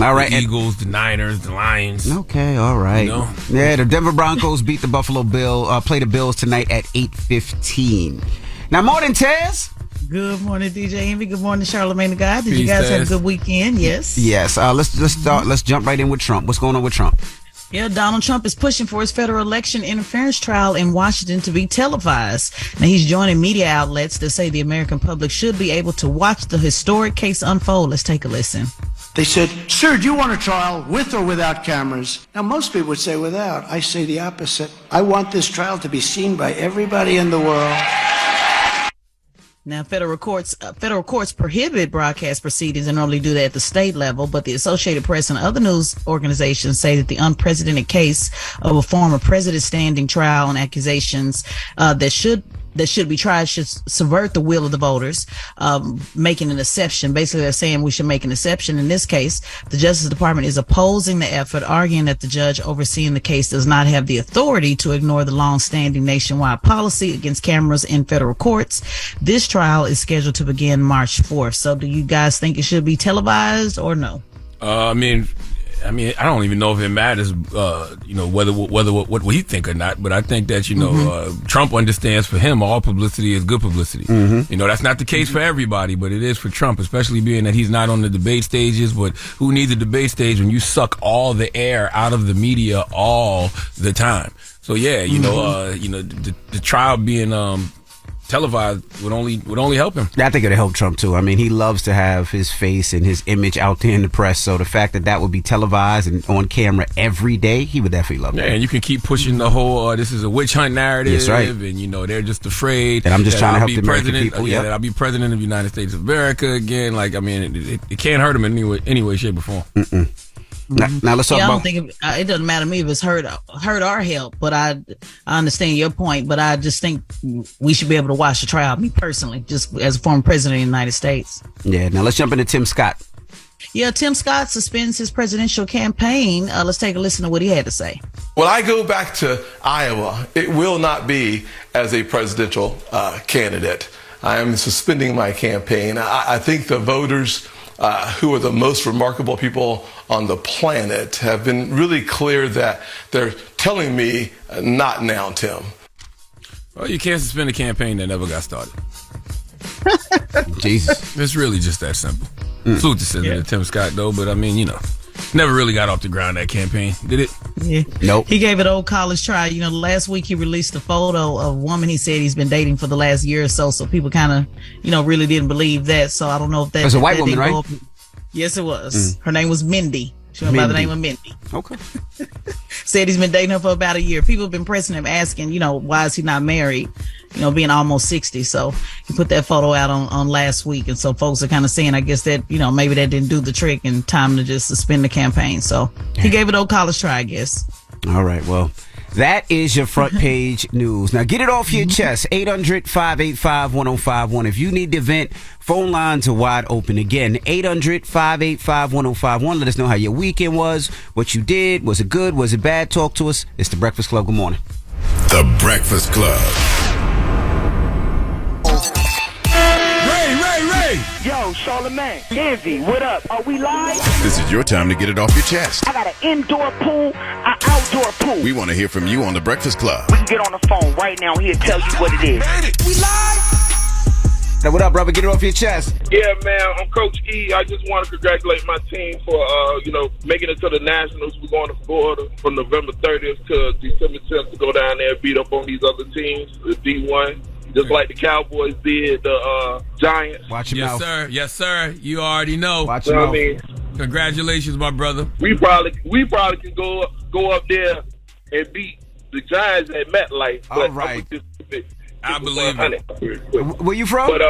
All right. The Eagles, the Niners, the Lions. Okay, all right. You know? Yeah, the Denver Broncos beat the Buffalo Bills, play the Bills tonight at 8:15. Now, morning, Tez. Good morning, DJ Envy. Good morning, Charlamagne the God. Did you Peace, guys have a Tez. good weekend? Yes. Yes. Let's jump right in with Trump. What's going on with Trump? Yeah, Donald Trump is pushing for his federal election interference trial in Washington to be televised. Now, he's joining media outlets that say the American public should be able to watch the historic case unfold. Let's take a listen. They said, sir, do you want a trial with or without cameras? Now, most people would say without. I say the opposite. I want this trial to be seen by everybody in the world. Now, federal courts prohibit broadcast proceedings and normally do that at the state level, but the Associated Press and other news organizations say that the unprecedented case of a former president standing trial on accusations that should be tried should subvert the will of the voters, making an exception. Basically, they're saying we should make an exception. In this case, the Justice Department is opposing the effort, arguing that the judge overseeing the case does not have the authority to ignore the long-standing nationwide policy against cameras in federal courts. This trial is scheduled to begin March 4th. So do you guys think it should be televised or no? I mean, I don't even know if it matters, whether what we think or not. But I think that Trump understands for him all publicity is good publicity. Mm-hmm. That's not the case for everybody, but it is for Trump, especially being that he's not on the debate stages. But who needs a debate stage when you suck all the air out of the media all the time? So yeah, the trial being televised would only help him. I think it'll help Trump too. I mean, he loves to have his face and his image out there in the press. So the fact that would be televised and on camera every day, he would definitely love it. Yeah, and you can keep pushing the whole this is a witch hunt narrative. That's right. And they're just afraid that I'm just trying to help the American president. people. That I'll be president of the United States of America again. It can't hurt him in any way, shape, or form. Mm-mm. Now let's talk I about. don't think it doesn't matter to me if it's hurt or help, but I understand your point. But I just think we should be able to watch the trial. Me personally, just as a former president of the United States. Yeah. Now let's jump into Tim Scott. Yeah, Tim Scott suspends his presidential campaign. Let's take a listen to what he had to say. When I go back to Iowa, it will not be as a presidential candidate. I am suspending my campaign. I think the voters who are the most remarkable people on the planet have been really clear that they're telling me not now, Tim. Well, you can't suspend a campaign that never got started. Jesus. It's really just that simple. Salute to Senator Tim Scott, though, but never really got off the ground, that campaign, did it? Yeah. Nope. He gave it old college try. Last week he released a photo of a woman he said he's been dating for the last year or so. So people kind of, really didn't believe that. So I don't know if that was a white woman, right? Yes, it was. Her name was Mindy. She went by the name of Mindy. Okay. Said he's been dating her for about a year. People have been pressing him, asking, why is he not married? Being almost 60. So he put that photo out on last week. And so folks are kind of saying, I guess that, maybe that didn't do the trick and time to just suspend the campaign. So he gave it old college try, I guess. All right. Well, that is your front page news. Now get it off your chest. 800-585-1051. If you need to vent, phone lines are wide open. Again, 800-585-1051. Let us know how your weekend was, what you did. Was it good? Was it bad? Talk to us. It's The Breakfast Club. Good morning. The Breakfast Club. Ray! Yo, Charlamagne, Envy, what up? Are we live? This is your time to get it off your chest. I got an indoor pool, an outdoor pool. We want to hear from you on The Breakfast Club. We can get on the phone right now. He'll tell you what it is. We live! Now, what up, brother? Get it off your chest. Yeah, man, I'm Coach E. I just want to congratulate my team for, making it to the Nationals. We're going to Florida from November 30th to December 10th to go down there and beat up on these other teams, the D1. Just like the Cowboys did the Giants. Watch your mouth. Yes, sir. You already know. Watch your mouth. Congratulations, my brother. We probably can go up there and beat the Giants at MetLife. All right. I believe it. Where you from? But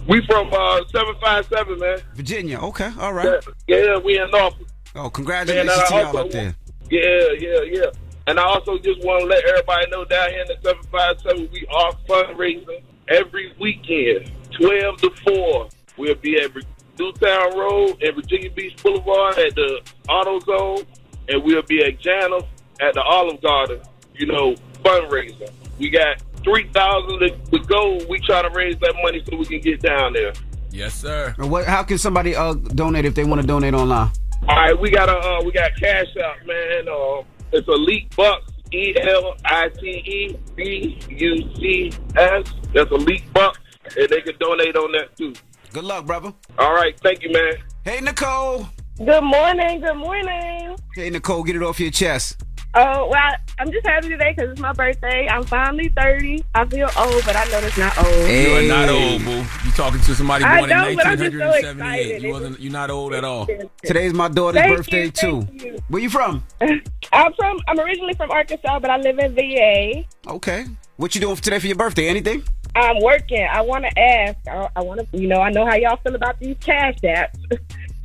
we from 757, man. Virginia. Okay. All right. Yeah, we in Norfolk. Oh, congratulations to y'all up there. Yeah. And I also just want to let everybody know down here in the 757, we are fundraising every weekend, 12 to 4. We'll be at Newtown Road and Virginia Beach Boulevard at the Auto Zone, and we'll be at Janus at the Olive Garden, fundraising. We got 3,000 to go. We try to raise that money so we can get down there. Yes, sir. How can somebody donate if they want to donate online? All right, we got Cash App, man. It's Elite Bucks, ELITEBUCS. That's Elite Bucks, and they can donate on that too. Good luck, brother. All right, thank you, man. Hey, Nicole. Good morning. Good morning. Hey, Nicole, get it off your chest. Oh, well, I'm just happy today because it's my birthday. I'm finally 30. I feel old, but I know it's not old. Hey. You are not old, boo. You talking to somebody born in 1978. So You're not old at all. Today's my daughter's birthday, too. You. Where you from? I'm originally from Arkansas, but I live in VA. Okay. What you doing today for your birthday? Anything? I'm working. I want to ask. I want to, I know how y'all feel about these cash apps.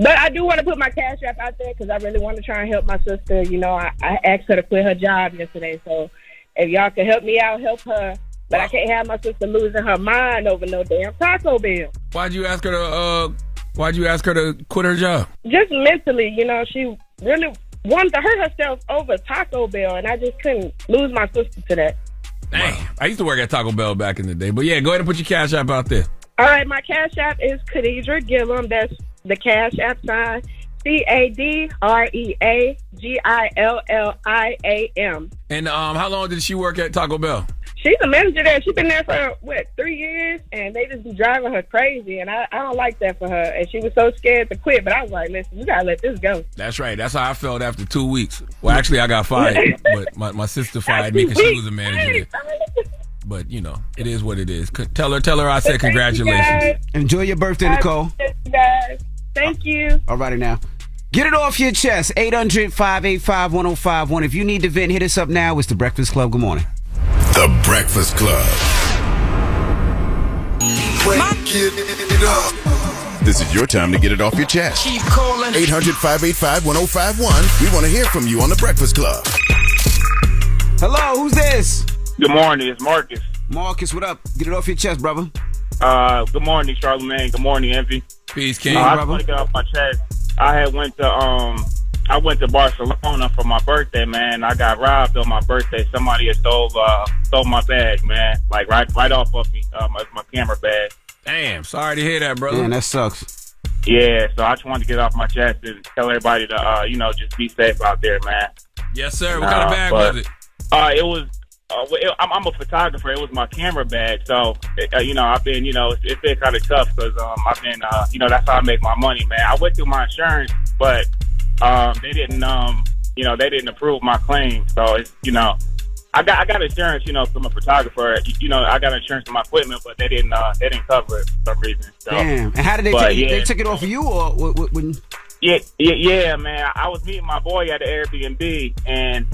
But I do want to put my cash app out there because I really want to try and help my sister. I asked her to quit her job yesterday. So if y'all can help me out, help her. But I can't have my sister losing her mind over no damn Taco Bell. Why'd you ask her to quit her job? Just mentally, she really wanted to hurt herself over Taco Bell, and I just couldn't lose my sister to that. Dang. I used to work at Taco Bell back in the day. But yeah, go ahead and put your cash app out there. All right, my cash app is Khadijah Gillum. That's the cash app sign, CADREAGILLIAM. And how long did she work at Taco Bell? She's a manager there. She's been there for, 3 years? And they just be driving her crazy. And I don't like that for her. And she was so scared to quit. But I was like, listen, you got to let this go. That's right. That's how I felt after 2 weeks. Well, actually, I got fired. But my sister fired me because she was a manager there. But, it is what it is. Tell her I said congratulations. Enjoy your birthday, Nicole. Guys. Thank you. All righty now. Get it off your chest. 800-585-1051. If you need to vent, hit us up now. It's The Breakfast Club. Good morning. The Breakfast Club. This is your time to get it off your chest. Keep calling. 800-585-1051. We want to hear from you on The Breakfast Club. Hello, who's this? Good morning, it's Marcus. Marcus, what up? Get it off your chest, brother. Good morning, Charlamagne. Good morning, Envy. Peace, King. I just want to get off my chest. I went to Barcelona for my birthday, man. I got robbed on my birthday. Somebody had stole my bag, man. Like right off of me, my camera bag. Damn, sorry to hear that, brother. Man, that sucks. Yeah, so I just wanted to get off my chest and tell everybody to, just be safe out there, man. Yes, sir. What kind of bag was it? It was. I'm a photographer. It was my camera bag, so I've been, it's been kind of tough because I've been, that's how I make my money, man. I went through my insurance, but they didn't, they didn't approve my claim. So it's, I got insurance, from a photographer. I got insurance for my equipment, but they didn't cover it for some reason. So. Damn. And how did they take it? They took it off of you, or when? Yeah, man. I was meeting my boy at the Airbnb, and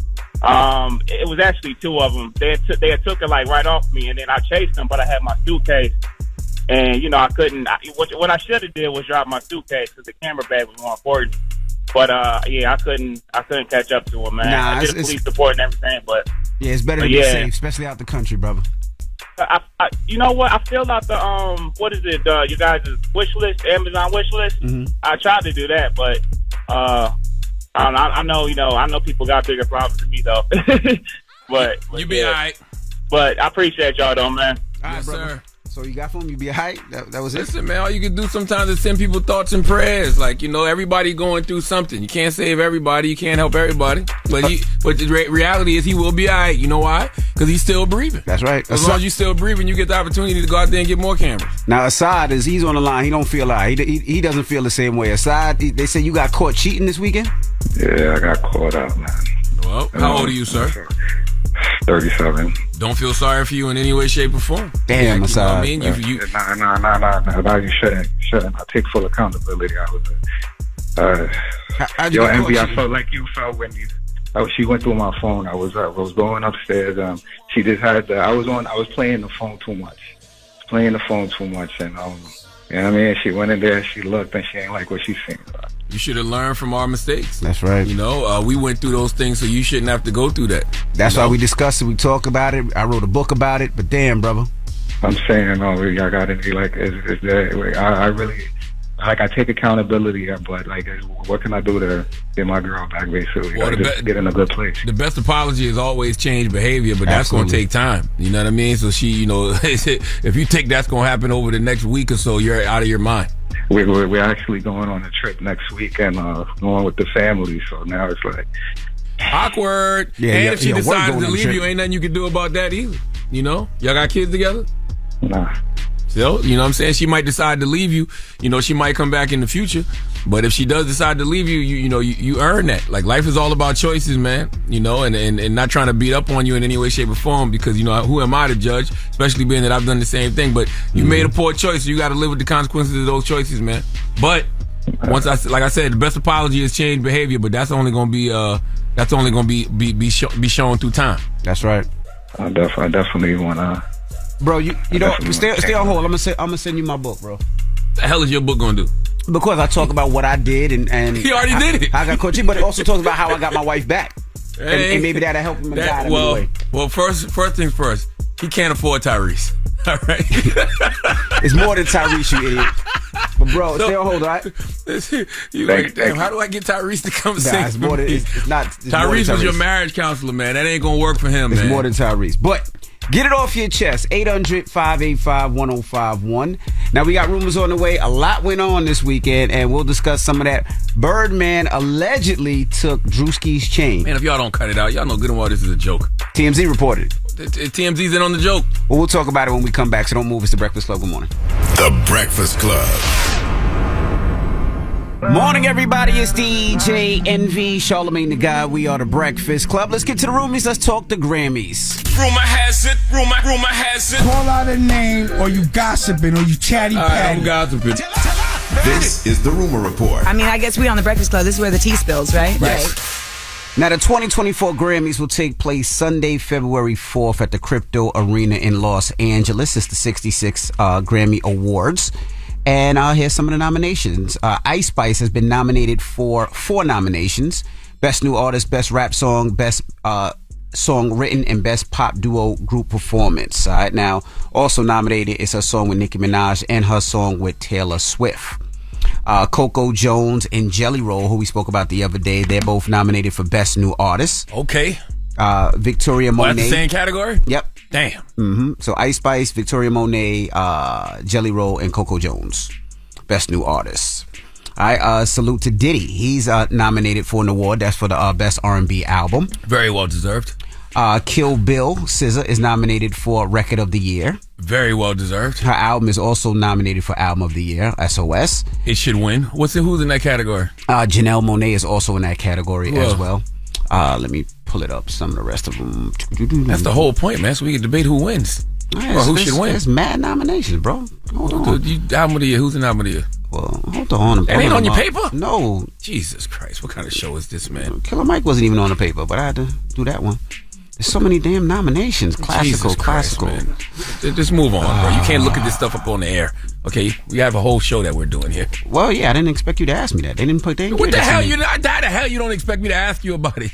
it was actually two of them. They had took it like right off me, and then I chased them, but I had my suitcase, and I couldn't. What I should have did was drop my suitcase because the camera bag was more important. But I couldn't catch up to him, man. I did a police report and everything, but yeah, it's better to be safe, especially out the country, brother. You know what? I filled out the what is it? You guys' wish list, Amazon wish list. Mm-hmm. I tried to do that, but I know people got bigger problems than me though. but you be all right. But I appreciate y'all though, man. Yes, sir. So you got for him? You be all right? That was it? Listen, man, all you can do sometimes is send people thoughts and prayers. Like, everybody going through something. You can't save everybody. You can't help everybody. But the reality is he will be all right. You know why? Because he's still breathing. That's right. As long as you're still breathing, you get the opportunity to go out there and get more cameras. Now, Assad, he's on the line. He don't feel all right. He doesn't feel the same way. Assad, they say you got caught cheating this weekend? Yeah, I got caught out, man. Well, how old are you, sir? 37. Don't feel sorry for you in any way, shape, or form. Damn, Assad. You know what I mean? Nah, you shouldn't. I take full accountability. I was Envy, I felt like you felt when she went through my phone. I was going upstairs. She just had I was playing the phone too much. And you know what I mean? She went in there, she looked, and she ain't like what she seen. You should have learned from our mistakes. That's right. We went through those things, so you shouldn't have to go through that. That's why we discussed it. We talk about it. I wrote a book about it. But damn, brother. I'm saying, I got to be like, I really, I take accountability, but what can I do to get my girl back, basically? Well, just get in a good place. The best apology is always change behavior, but that's going to take time. You know what I mean? So she, if you think that's going to happen over the next week or so, you're out of your mind. we're actually going on a trip next week and going with the family. So now it's like awkward. Yeah, and if she decides to leave you, ain't nothing you can do about that either. You know, y'all got kids together? Nah. So, you know what I'm saying? She might decide to leave you. You know, she might come back in the future. But if she does decide to leave you, you earn that. Like, life is all about choices, man. You know, and not trying to beat up on you in any way, shape, or form because, you know, who am I to judge? Especially being that I've done the same thing. But you made a poor choice, so you got to live with the consequences of those choices, man. But like I said, the best apology is change behavior, but that's only going to be shown through time. That's right. I definitely want to. Bro, you know, stay on hold. I'm gonna send you my book, bro. The hell is your book gonna do? Because I talk about what I did and he already did it. I got coaching, but it also talks about how I got my wife back, and maybe that'll help him in God. Well, first things first. He can't afford Tyrese. All right. It's more than Tyrese, you idiot. But bro, stay on hold, all right? You like, damn, how do I get Tyrese to come sing? It's more than it's not. Tyrese was your marriage counselor, man. That ain't gonna work for him, man. It's more than Tyrese, but. Get it off your chest. 800-585-1051. Now, we got rumors on the way. A lot went on this weekend, and we'll discuss some of that. Birdman allegedly took Drewski's chain. Man, if y'all don't cut it out, y'all know good and well this is a joke. TMZ reported it. TMZ's in on the joke. Well, we'll talk about it when we come back, so don't move. It's The Breakfast Club. Good morning. The Breakfast Club. Morning, everybody. It's DJ NV, Charlamagne the Guy. We are The Breakfast Club. Let's get to the roomies. Let's talk the Grammys. Rumor has it. Call out a name, or you gossiping, or you chatty patty. I'm gossiping. This is the Rumor Report. I mean, I guess we on The Breakfast Club. This is where the tea spills, right? Right. Now, the 2024 Grammys will take place Sunday, February 4th at the Crypto Arena in Los Angeles. It's the 66 Grammy Awards. And here's some of the nominations. Ice Spice has been nominated for 4 nominations. Best New Artist, Best Rap Song, Best Song Written, and Best Pop Duo Group Performance. All right, now, also nominated is her song with Nicki Minaj and her song with Taylor Swift. Coco Jones and Jelly Roll, who we spoke about the other day, they're both nominated for Best New Artist. Okay. Victoria Monet. That's the same category? Yep. Damn. Mm-hmm. So Ice Spice, Victoria Monet, Jelly Roll, and Coco Jones, Best New Artists. All right. Salute to Diddy. He's nominated for an award. That's for the Best R&B Album. Very well deserved. Kill Bill, SZA, is nominated for Record of the Year. Very well deserved. Her album is also nominated for Album of the Year, SOS. It should win. Who's in that category? Janelle Monáe is also in that category as well. Let me pull it up. Some of the rest of them. That's the whole point, man. So we can debate who wins. Or who should win. There's mad nominations, bro. Hold on. Album of the Year. Who's in Album of the Year? Well, hold on. It ain't on your paper? No. Jesus Christ. What kind of show is this, man? Killer Mike wasn't even on the paper, but I had to do that one. There's so many damn nominations. Classical. Man. Just move on, bro. You can't look at this stuff up on the air. Okay, we have a whole show that we're doing here. Well, yeah, I didn't expect you to ask me that. They didn't put. What the hell? How the hell you don't expect me to ask you about it?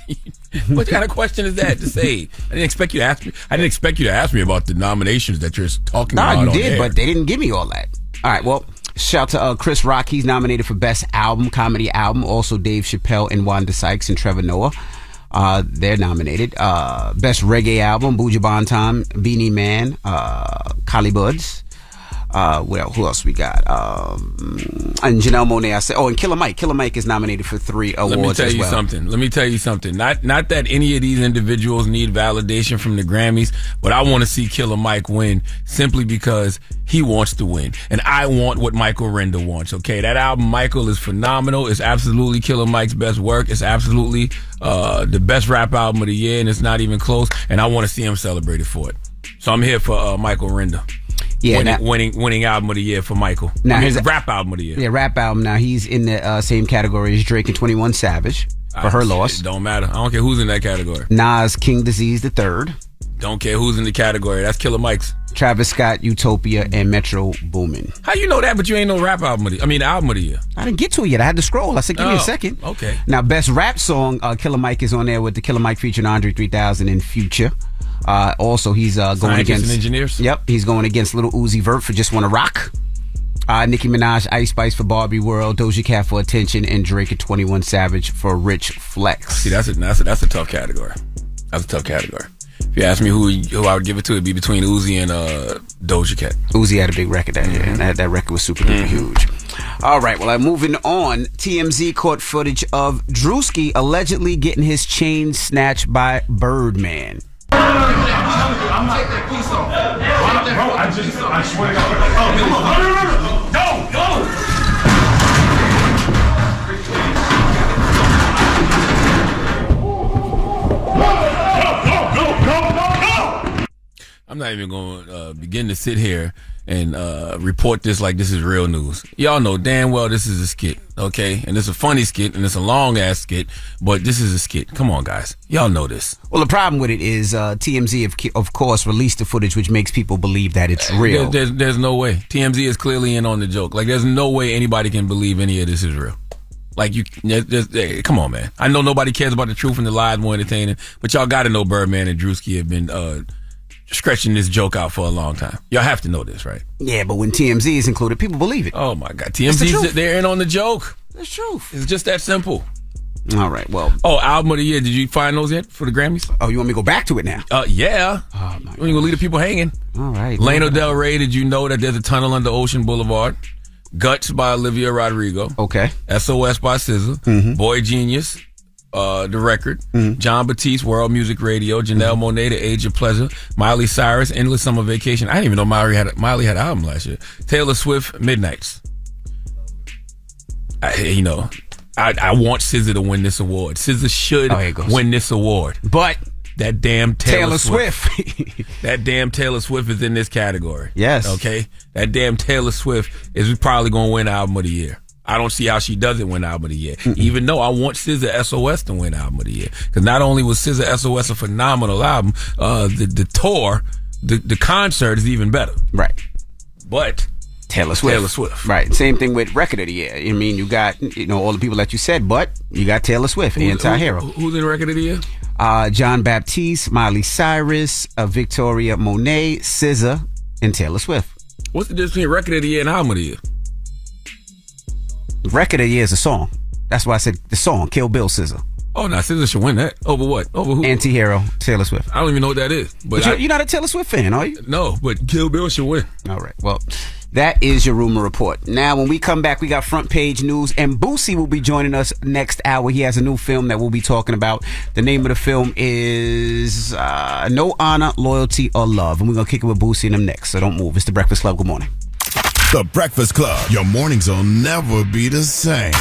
What kind of question is that to say? I didn't expect you to ask me. I didn't expect you to ask me about the nominations that you're talking about. No, you did, but they didn't give me all that. All right, well. Shout to Chris Rock. He's nominated for Best Album, Comedy Album. Also Dave Chappelle and Wanda Sykes and Trevor Noah. They're nominated. Best Reggae Album, Buju Banton, Beanie Man, Kali Buds. Who else we got? And Janelle Monáe. I said, and Killer Mike. Killer Mike is nominated for 3 awards. Let me tell you something. Not that any of these individuals need validation from the Grammys, but I want to see Killer Mike win simply because he wants to win, and I want what Michael Render wants. Okay, that album, Michael, is phenomenal. It's absolutely Killer Mike's best work. It's absolutely the best rap album of the year, and it's not even close. And I want to see him celebrated for it. So I'm here for Michael Render. Yeah, winning album of the year for Michael. Now his rap album of the year. Yeah, rap album. Now he's in the same category as Drake and 21 Savage for her loss. It don't matter. I don't care who's in that category. Nas, King Disease the Third. Don't care who's in the category. That's Killer Mike's. Travis Scott, Utopia, and Metro Boomin. How you know that, but you ain't no rap album of the album of the year? I didn't get to it yet. I had to scroll. I said, give me a second. Okay. Now, Best Rap Song, Killer Mike is on there with the Killer Mike featuring Andre 3000 and Future. Also, he's going against and Engineers. Yep, he's going against Lil Uzi Vert for Just Wanna Rock. Nicki Minaj, Ice Spice for Barbie World, Doja Cat for Attention, and Drake and 21 Savage for Rich Flex. See, that's a tough category. That's a tough category. If you ask me who I would give it to, it'd be between Uzi and Doja Cat. Uzi had a big record that year, and that record was super duper huge. All right, well, I'm moving on. TMZ caught footage of Drewski allegedly getting his chain snatched by Birdman. I'm not that piece off. Bro, I swear to God. Oh, no. I'm not even going to begin to sit here and report this like this is real news. Y'all know damn well this is a skit, okay? And it's a funny skit, and it's a long-ass skit, but this is a skit. Come on, guys. Y'all know this. Well, the problem with it is TMZ, of course, released the footage, which makes people believe that it's real. There's no way. TMZ is clearly in on the joke. Like, there's no way anybody can believe any of this is real. Like, come on, man. I know nobody cares about the truth and the lies more entertaining, but y'all got to know Birdman and Drewski have been stretching this joke out for a long time. Y'all have to know this, right? Yeah, but when TMZ is included, people believe it. Oh, my God. TMZ, they're in on the joke. That's truth. It's just that simple. All right, well. Oh, album of the year. Did you find those yet for the Grammys? Oh, you want me to go back to it now? Yeah. Oh, my God. We're going to leave the people hanging. All right. Lana Del Rey, did you know that there's a tunnel under Ocean Boulevard? Guts by Olivia Rodrigo. Okay. SOS by SZA. Mm-hmm. Boy Genius. The record, John Batiste, World Music Radio, Janelle Monáe, The Age of Pleasure, Miley Cyrus, Endless Summer Vacation. I didn't even know Miley had an album last year. Taylor Swift, Midnights. I want SZA to win this award. SZA should win this award. But that damn Taylor Swift. Swift. That damn Taylor Swift is in this category. Yes. Okay? That damn Taylor Swift is probably going to win Album of the Year. I don't see how she doesn't win Album of the Year, even though I want SZA SOS to win Album of the Year. Because not only was SZA SOS a phenomenal album, the tour, the concert is even better. Right. But Taylor Swift. Right. Same thing with Record of the Year. I mean, you got all the people that you said, but you got Taylor Swift, anti-hero. Who's in Record of the Year? John Baptiste, Miley Cyrus, Victoria Monet, SZA, and Taylor Swift. What's the difference between Record of the Year and Album of the Year? Record of the Year is a song. That's why I said the song, Kill Bill, SZA. Oh, no, SZA should win that. Over what? Over who? Anti-hero, Taylor Swift. I don't even know what that is. But you're not a Taylor Swift fan, are you? No, but Kill Bill should win. All right, well, that is your rumor report. Now, when we come back, we got front page news, and Boosie will be joining us next hour. He has a new film that we'll be talking about. The name of the film is No Honor, Loyalty, or Love, and we're going to kick it with Boosie and them next, so don't move. It's The Breakfast Club. Good morning. The Breakfast Club. Your mornings will never be the same.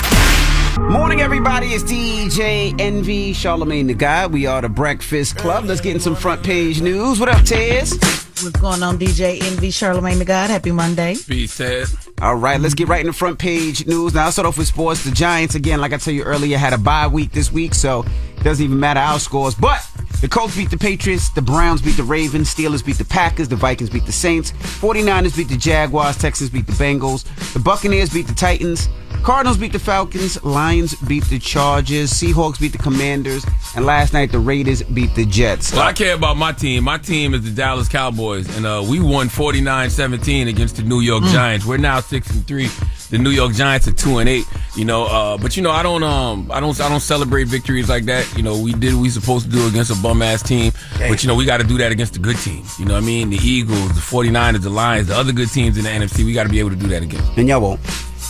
Morning, everybody. It's DJ Envy, Charlamagne the Guy. We are The Breakfast Club. Let's get in some front page news. What up, Tez? What's going on, DJ Envy, Charlamagne the God? Happy Monday. Peace, Tez. All right, let's get right in the front page news. Now, I'll start off with sports. The Giants, again, like I told you earlier, had a bye week this week, so it doesn't even matter our scores. But the Colts beat the Patriots, the Browns beat the Ravens, Steelers beat the Packers, the Vikings beat the Saints, 49ers beat the Jaguars, Texans beat the Bengals, the Buccaneers beat the Titans, Cardinals beat the Falcons, Lions beat the Chargers, Seahawks beat the Commanders, and last night the Raiders beat the Jets. Well, I care about my team. My team is the Dallas Cowboys, and we won 49-17 against the New York Giants. We're now 6-3. The New York Giants are 2-8. But I don't celebrate victories like that. We did what we supposed to do against a bum ass team. But we got to do that against the good teams. You know what I mean? The Eagles, the 49ers, the Lions, the other good teams in the NFC. We got to be able to do that again. And y'all won't.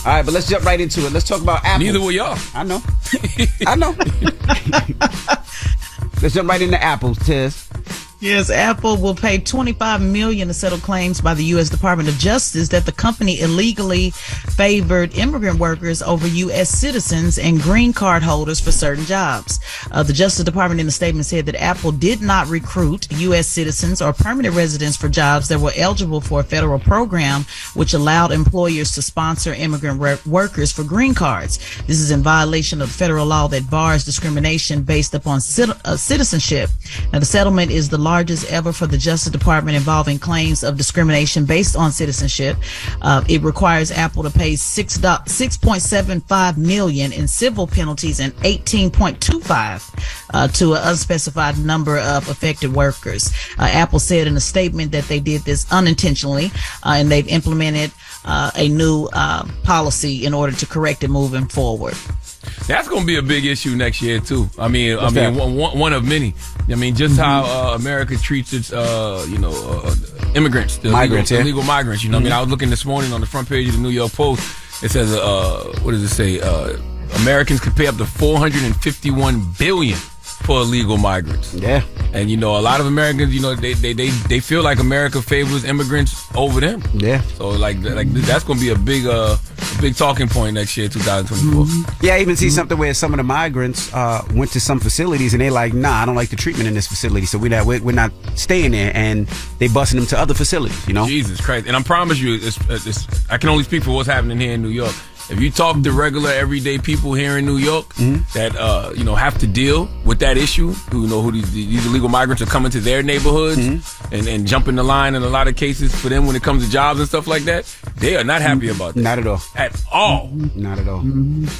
All right, but let's jump right into it. Let's talk about Apple. Neither will y'all. I know. Let's jump right into Apple, Tez. Yes, Apple will pay $25 million to settle claims by the U.S. Department of Justice that the company illegally favored immigrant workers over U.S. citizens and green card holders for certain jobs. The Justice Department in the statement said that Apple did not recruit U.S. citizens or permanent residents for jobs that were eligible for a federal program which allowed employers to sponsor immigrant workers for green cards. This is in violation of the federal law that bars discrimination based upon citizenship. Now, the settlement is the largest ever for the Justice Department involving claims of discrimination based on citizenship. It requires Apple to pay $6.75 million in civil penalties and $18.25 to an unspecified number of affected workers. Apple said in a statement that they did this unintentionally, and they've implemented a new policy in order to correct it moving forward. That's going to be a big issue next year too. One of many. Just how America treats its, immigrants, illegal migrants. I was looking this morning on the front page of the New York Post. It says, what does it say? Americans could pay up to $451 billion for illegal migrants. Yeah. And, a lot of Americans, they feel like America favors immigrants over them. Yeah. So, like that's going to be a big talking point next year, 2024. Yeah, I even see something where some of the migrants went to some facilities and they're like, nah, I don't like the treatment in this facility, so we're not staying there, and they busting them to other facilities, Jesus Christ. And I promise you, I can only speak for what's happening here in New York. If you talk to regular, everyday people here in New York that have to deal with that issue, who these illegal migrants are coming to their neighborhoods and jumping the line in a lot of cases for them when it comes to jobs and stuff like that, they are not happy about that. Not at all. At all. Not at all.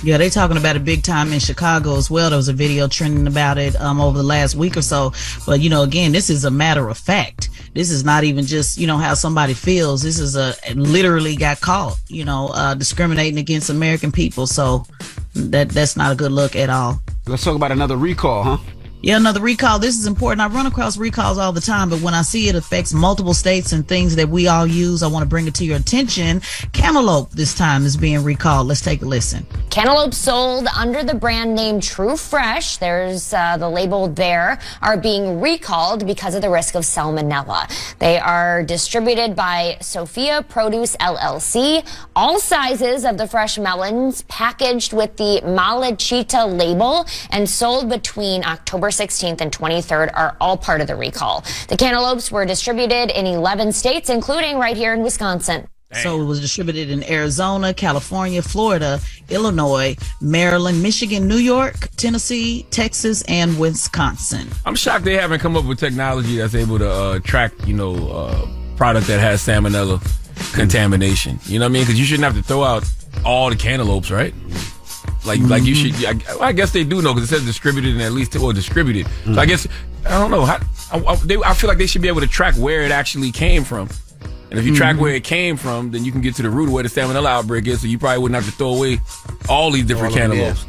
Yeah, they talking about it big time in Chicago as well. There was a video trending about it over the last week or so. But, again, this is a matter of fact. This is not even just, how somebody feels. This is literally got caught, discriminating against American people. So that's not a good look at all. Let's talk about another recall, huh? Yeah, another recall. This is important. I run across recalls all the time, but when I see it affects multiple states and things that we all use, I want to bring it to your attention. Cantaloupe this time is being recalled. Let's take a listen. Cantaloupe sold under the brand name True Fresh, there's the label there, are being recalled because of the risk of salmonella. They are distributed by Sophia Produce LLC. All sizes of the fresh melons packaged with the Malachita label and sold between October 16th and 23rd are all part of the recall. The cantaloupes were distributed in 11 states, including right here in Wisconsin. So it was distributed in Arizona, California, Florida, Illinois, Maryland, Michigan, New York, Tennessee, Texas, and Wisconsin. I'm shocked they haven't come up with technology that's able to track, product that has salmonella contamination. You know what I mean? Because you shouldn't have to throw out all the cantaloupes, right? Like you should. I guess they do know, because it says distributed and at least distributed. So I guess I don't know. I feel like they should be able to track where it actually came from. And if you track where it came from, then you can get to the root of where the salmonella outbreak is. So you probably wouldn't have to throw away all these different cantaloupes.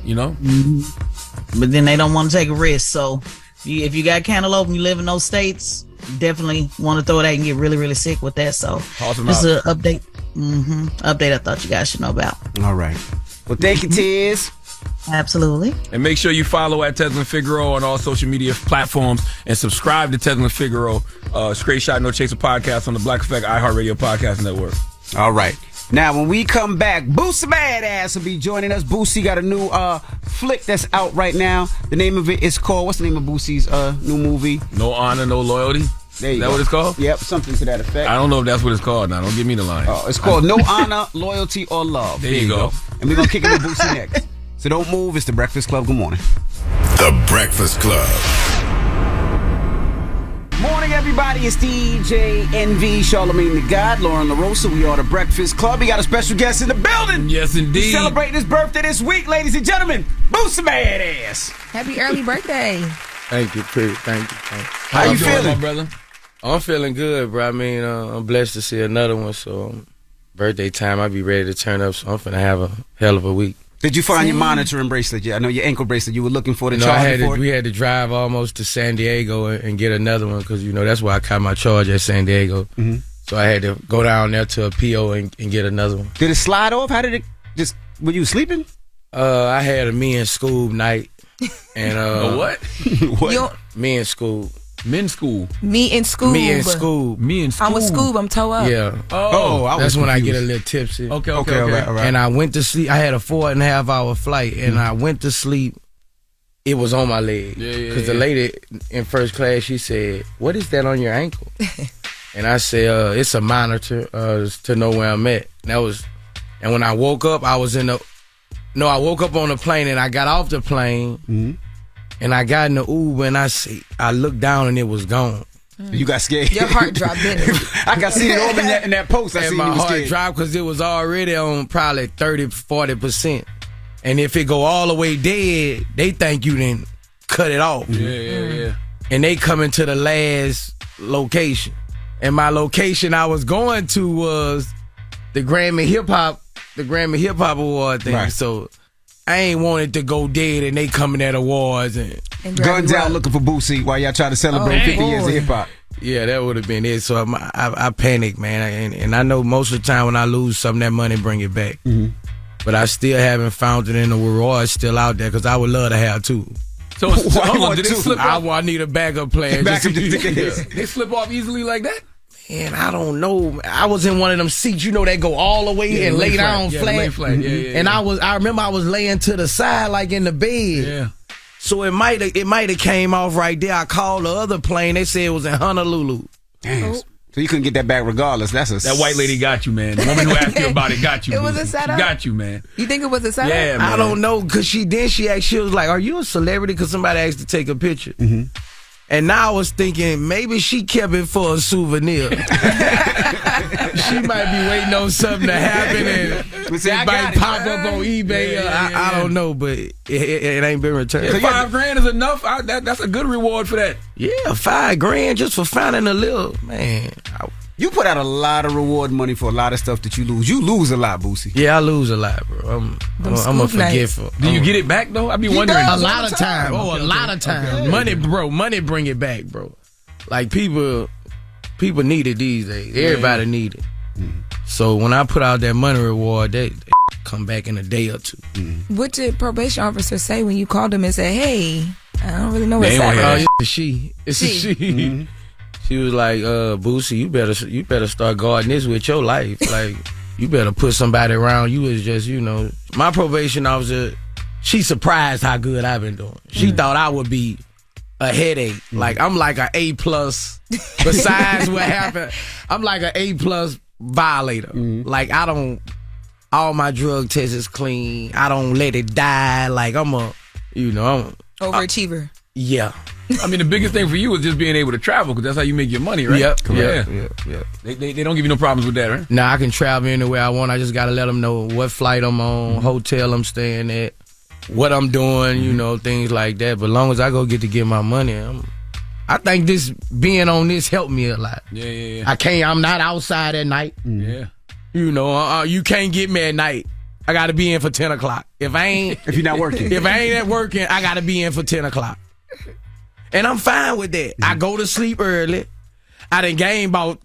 But then they don't want to take a risk. So if you got cantaloupe and you live in those states, definitely want to throw that and get really, really sick with that. So just an update. Update I thought you guys should know about. All right. Well, thank you, Tiz. Absolutely. And make sure you follow at Tesla Figaro on all social media platforms and subscribe to Tesla Figaro, Straight Shot No Chaser podcast on the Black Effect iHeartRadio podcast network. All right. Now, when we come back, Boosie Badazz will be joining us. Boosie got a new flick that's out right now. The name of it is called, what's the name of Boosie's new movie? No Honor, No Loyalty. There you Is that go. what it's called? Yep, something to that effect. I don't know if that's what it's called now. Don't give me the line. Oh, it's called No Honor, Loyalty, or Love. There you go. And we're going to kick it with Boosie next. So don't move. It's The Breakfast Club. Good morning. The Breakfast Club. Morning, everybody. It's DJ NV, Charlamagne the God, Lauren LaRosa. We are The Breakfast Club. We got a special guest in the building. Yes, indeed. Celebrating his birthday this week, ladies and gentlemen. Boosie Badazz. Happy early birthday. Thank you, pretty. Thank you. How you feeling, my brother? I'm feeling good, bro. I mean, I'm blessed to see another one. So, birthday time, I'll be ready to turn up. So, I'm finna have a hell of a week. Did you find your monitoring bracelet? I know your ankle bracelet. You were looking for the charge. We had to drive almost to San Diego and get another one because that's where I caught my charge at San Diego. Mm-hmm. So I had to go down there to a PO and get another one. Did it slide off? How did it just? Were you sleeping? I had a me and Scoob night, and what? What? Me and Scoob. Men's school. Me and Scoob. Me and Scoob. I'm with Scoob. I'm toe up. Yeah. That's when I get a little tipsy. Okay. All right. And I went to sleep. I had a 4.5 hour flight, and I went to sleep. It was on my leg. Because the lady in first class, she said, "What is that on your ankle?" And I said, "It's a monitor to know where I'm at." And when I woke up, I woke up on the plane, and I got off the plane. Mm-hmm. And I got in the Uber, and I looked down, and it was gone. You got scared. Your heart dropped in it. I got seen it over in that post. I and seen my you was heart scared. dropped because it was already on probably 30-40%. And if it go all the way dead, they think you didn't cut it off. Yeah. And they coming to the last location. And my location I was going to was the Grammy Hip Hop Award thing. Right. So I ain't wanted to go dead and they coming at awards and guns out looking for Boosie while y'all try to celebrate 50 years of hip hop. Yeah, that would have been it. So I panicked, man. And I know most of the time when I lose something, that money bring it back. Mm-hmm. But I still haven't found it, and the reward is still out there because I would love to have two. So hold on, did they slip off? I need a backup plan. Backup just in case. They slip off easily like that? Man, I don't know. I was in one of them seats, you know, that go all the way and lay down flat. And I remember I was laying to the side like in the bed. Yeah. So it might have came off right there. I called the other plane. They said it was in Honolulu. Damn. So you couldn't get that back regardless. That white lady got you, man. The woman who asked you about it got you. It was a She setup? got you, man. You think it was a setup? Yeah, man. I don't know, because she was like, are you a celebrity? Because somebody asked to take a picture. Mm-hmm. And now I was thinking, maybe she kept it for a souvenir. She might be waiting on something to happen and it might pop up on eBay. I don't know, but it ain't been returned. Yeah, $5,000 is enough. That's a good reward for that. Yeah, $5,000 just for finding a little, man. You put out a lot of reward money for a lot of stuff that you lose. You lose a lot, Boosie. Yeah, I lose a lot, bro. I'm a forgetful. Do you get it back though? I be wondering. A lot of time. A lot of time. Money, bro. Money bring it back, bro. Like people need it these days. Everybody need it. So when I put out that money reward, they come back in a day or two. What did probation officer say when you called him and said, "Hey, I don't really know what's happening"? It's a she. Mm-hmm. She was like, Boosie, you better start guarding this with your life. Like, you better put somebody around you. Is just, you know, my probation officer, she surprised how good I've been doing. She thought I would be a headache. Like, I'm like an A+. Besides what happened, I'm like an A+ violator. Like, all my drug tests is clean. I don't let it die. Like, I'm overachiever. Yeah. I mean, the biggest thing for you is just being able to travel because that's how you make your money, right? Yep. Yeah. They don't give you no problems with that, right? Nah, I can travel anywhere I want. I just got to let them know what flight I'm on, hotel I'm staying at, what I'm doing, you know, things like that. But as long as I go get to get my money, I think this being on this helped me a lot. Yeah. I'm not outside at night. Yeah. You know, you can't get me at night. I got to be in for 10 o'clock. If you're not working. If I ain't at working, I got to be in for 10 o'clock. And I'm fine with that. I go to sleep early. I done gained about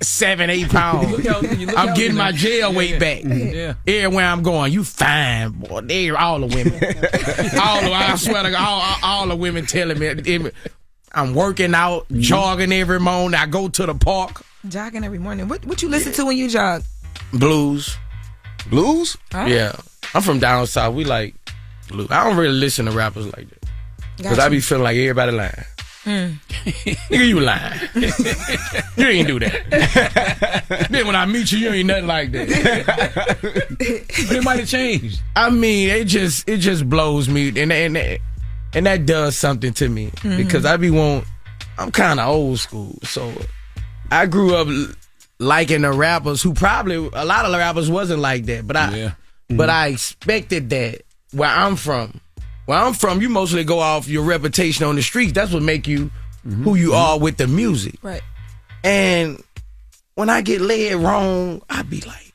7-8 pounds. I'm getting my jail weight back. Yeah. Everywhere I'm going, you fine, boy. They're all the women. I swear to God, all the women telling me. I'm working out, jogging every morning. I go to the park. Jogging every morning. What you listen to when you jog? Blues. Blues? Huh? Yeah. I'm from down south. We like blues. I don't really listen to rappers like that. Because I be feeling like everybody lying. Nigga, you lying. You ain't do that. Then when I meet you, you ain't nothing like that. It might have changed. I mean, it just blows me. And that does something to me. Because I'm kind of old school. So I grew up liking the rappers who probably, a lot of the rappers wasn't like that. But I expected that where I'm from. Where I'm from, you mostly go off your reputation on the streets. That's what make you who you are with the music. Right. And when I get led wrong, I be like,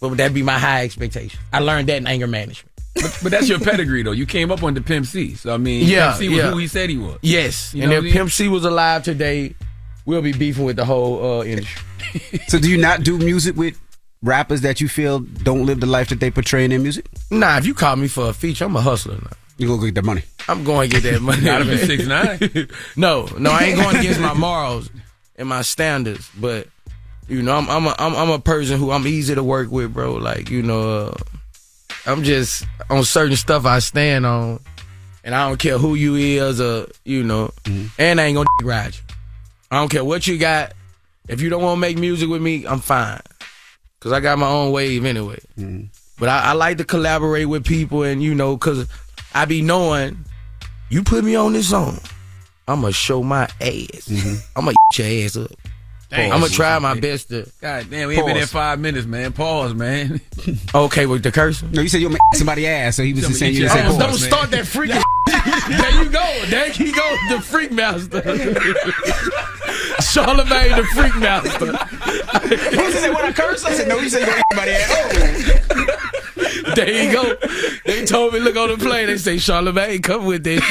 well, that be my high expectation. I learned that in anger management. But that's your pedigree, though. You came up on the Pimp C. So, I mean, Pimp C was who he said he was. Yes. And if Pimp C was alive today, we'll be beefing with the whole industry. So do you not do music with rappers that you feel don't live the life that they portray in their music? Nah, if you call me for a feature, I'm a hustler now. You go get that money. I'm going to get that money. Not if it's 6ix9ine. No, I ain't going against my morals and my standards. But you know, I'm a person who I'm easy to work with, bro. Like, you know, I'm just on certain stuff I stand on, and I don't care who you is or you know, and I ain't gonna ride you. I don't care what you got. If you don't want to make music with me, I'm fine, cause I got my own wave anyway. But I like to collaborate with people, and you know, cause I be knowing you put me on this song, I'm gonna show my ass. I'm gonna your ass up. Dang, I'm gonna try my best to. God damn, we ain't been there 5 minutes, man. Pause, man. Okay, with the cursing? No, you said you'll make somebody's ass, so he was just saying you say pause. Don't start that freaking. There you go. There he goes, the freak master. Charlamagne, the freak master. He said, when I curse, I said, no, you said you gonna eat somebody's ass. There you go. They told me, look on the plane. They say, Charlamagne, come with this.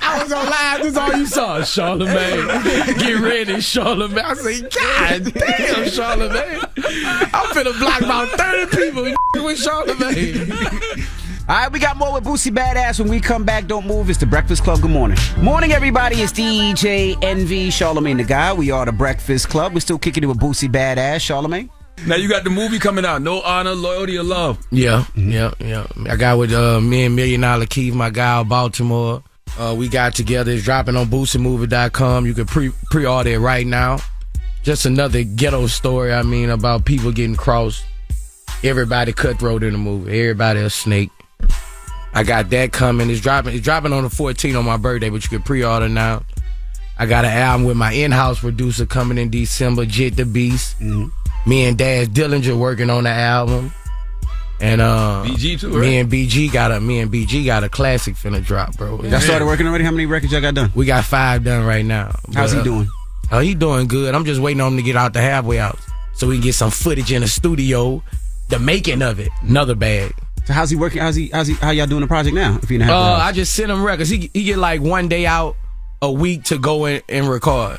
I was was on live. This is all you saw. Charlamagne. Get ready, Charlamagne. I said, God damn, Charlamagne. I'm finna block about 30 people with Charlamagne. All right, we got more with Boosie Badazz when we come back. Don't move. It's the Breakfast Club. Good morning. Morning, everybody. It's DJ Envy, Charlamagne the Guy. We are the Breakfast Club. We're still kicking it with Boosie Badazz. Charlamagne? Now you got the movie coming out. No Honor, Loyalty, or Love. Yeah. I got with me and $1 Million Keith, my guy out of Baltimore. We got together. It's dropping on BoosieMovie.com. You can pre-order it right now. Just another ghetto story, about people getting crossed. Everybody cutthroat in the movie. Everybody a snake. I got that coming. It's dropping on the 14th on my birthday, but you can pre-order now. I got an album with my in-house producer coming in December, Jit the Beast. Mm-hmm. Me and Daz Dillinger working on the album. And BG too, right? Me and BG got a classic finna drop, bro. Y'all started working already? How many records y'all got done? We got 5 done right now. How's he doing? He doing good. I'm just waiting on him to get out the halfway house so we can get some footage in the studio. The making of it, another bag. So how's he working? How y'all doing the project now? If you I just send him records. He get like 1 day out a week to go in and record.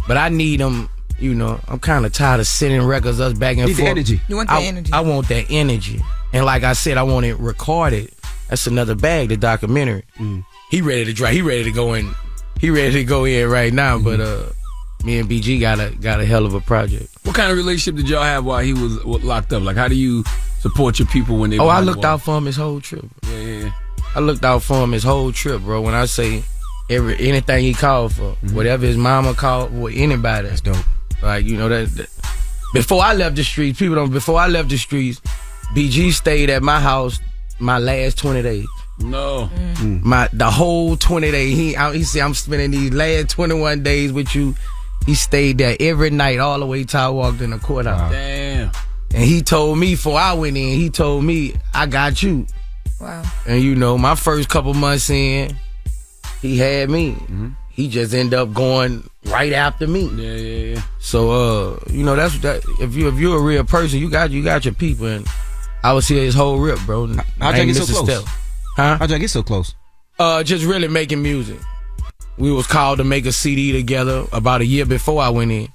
But I need him, I'm kind of tired of sending records us back and forth. The energy. You want that energy. I want that energy. And like I said, I want it recorded. That's another bag, the documentary. He ready to drive. He ready to go in. He ready to go in right now, but me and BG got a hell of a project. What kind of relationship did y'all have while he was locked up? Like, how do you support your people when they? I looked out for him his whole trip. Yeah. I looked out for him his whole trip, bro. When I say anything he called for, whatever his mama called for, anybody. That's dope. Like that. Before I left the streets, Before I left the streets, BG stayed at my house my last 20 days. No. The whole 20 days. He said, I'm spending these last 21 days with you. He stayed there every night all the way till I walked in the courthouse. Wow. Damn. And he told me before I went in, I got you. Wow. And my first couple months in, he had me. Mm-hmm. He just ended up going right after me. Yeah. So that's that. If you're a real person, you got your people. And I was here his whole rip, bro. How'd y'all get so close? Huh? How'd y'all get so close? Just really making music. We was called to make a CD together about a year before I went in.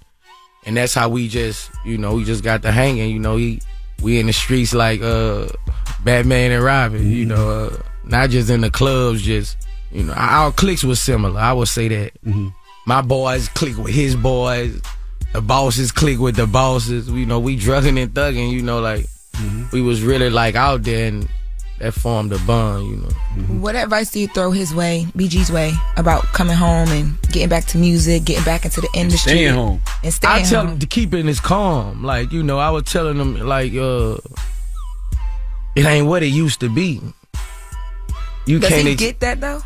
And that's how we just, we just got to hanging. We in the streets like Batman and Robin, not just in the clubs, just, our cliques was similar. I would say that. Mm-hmm. My boys click with his boys. The bosses click with the bosses. We drugging and thugging, we was really like out there, and that formed a bond, What advice do you throw his way, BG's way, about coming home and getting back to music, getting back into the industry? Staying home. And staying home. I tell him to keep it in his calm. I was telling him, it ain't what it used to be. Does he get that, though?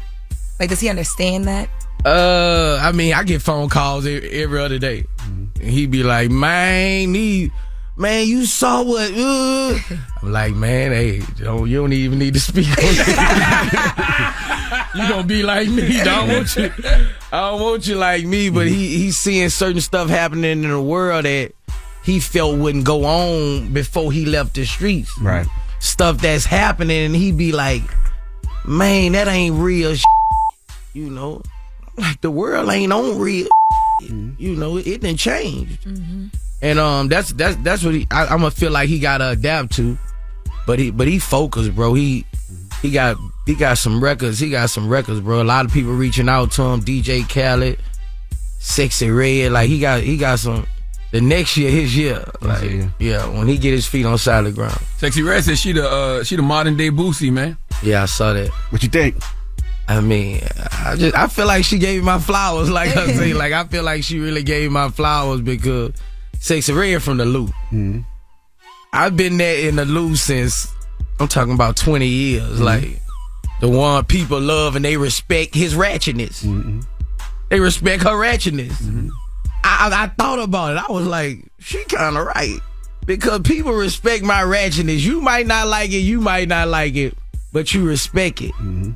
Does he understand that? I get phone calls every other day. And he be like, man, you saw what? I'm like, man, hey, you don't even need to speak on it. You gonna be like me. I don't want you like me, but he's seeing certain stuff happening in the world that he felt wouldn't go on before he left the streets. Right. Stuff that's happening, and he be like, man, that ain't real shit. Like the world ain't on real shit. It done changed. Mm-hmm. And that's what I'm gonna feel like he gotta adapt to, but he focused, bro. He got some records. He got some records, bro. A lot of people reaching out to him. DJ Khaled, Sexy Red, like he got some. The next year, his year, when he get his feet on solid ground. Sexy Red said she the modern day Boosie, man. Yeah, I saw that. What you think? I feel like she gave me my flowers. Like I say, I feel like she really gave me my flowers because Sexy Red from the Loop. Mm-hmm. I've been there in the Loop since, I'm talking about 20 years. Mm-hmm. Like, the one people love and they respect his ratchetness. Mm-hmm. They respect her ratchetness. Mm-hmm. I thought about it. I was like, she kind of right. Because people respect my ratchetness. You might not like it, but you respect it. Mm-hmm.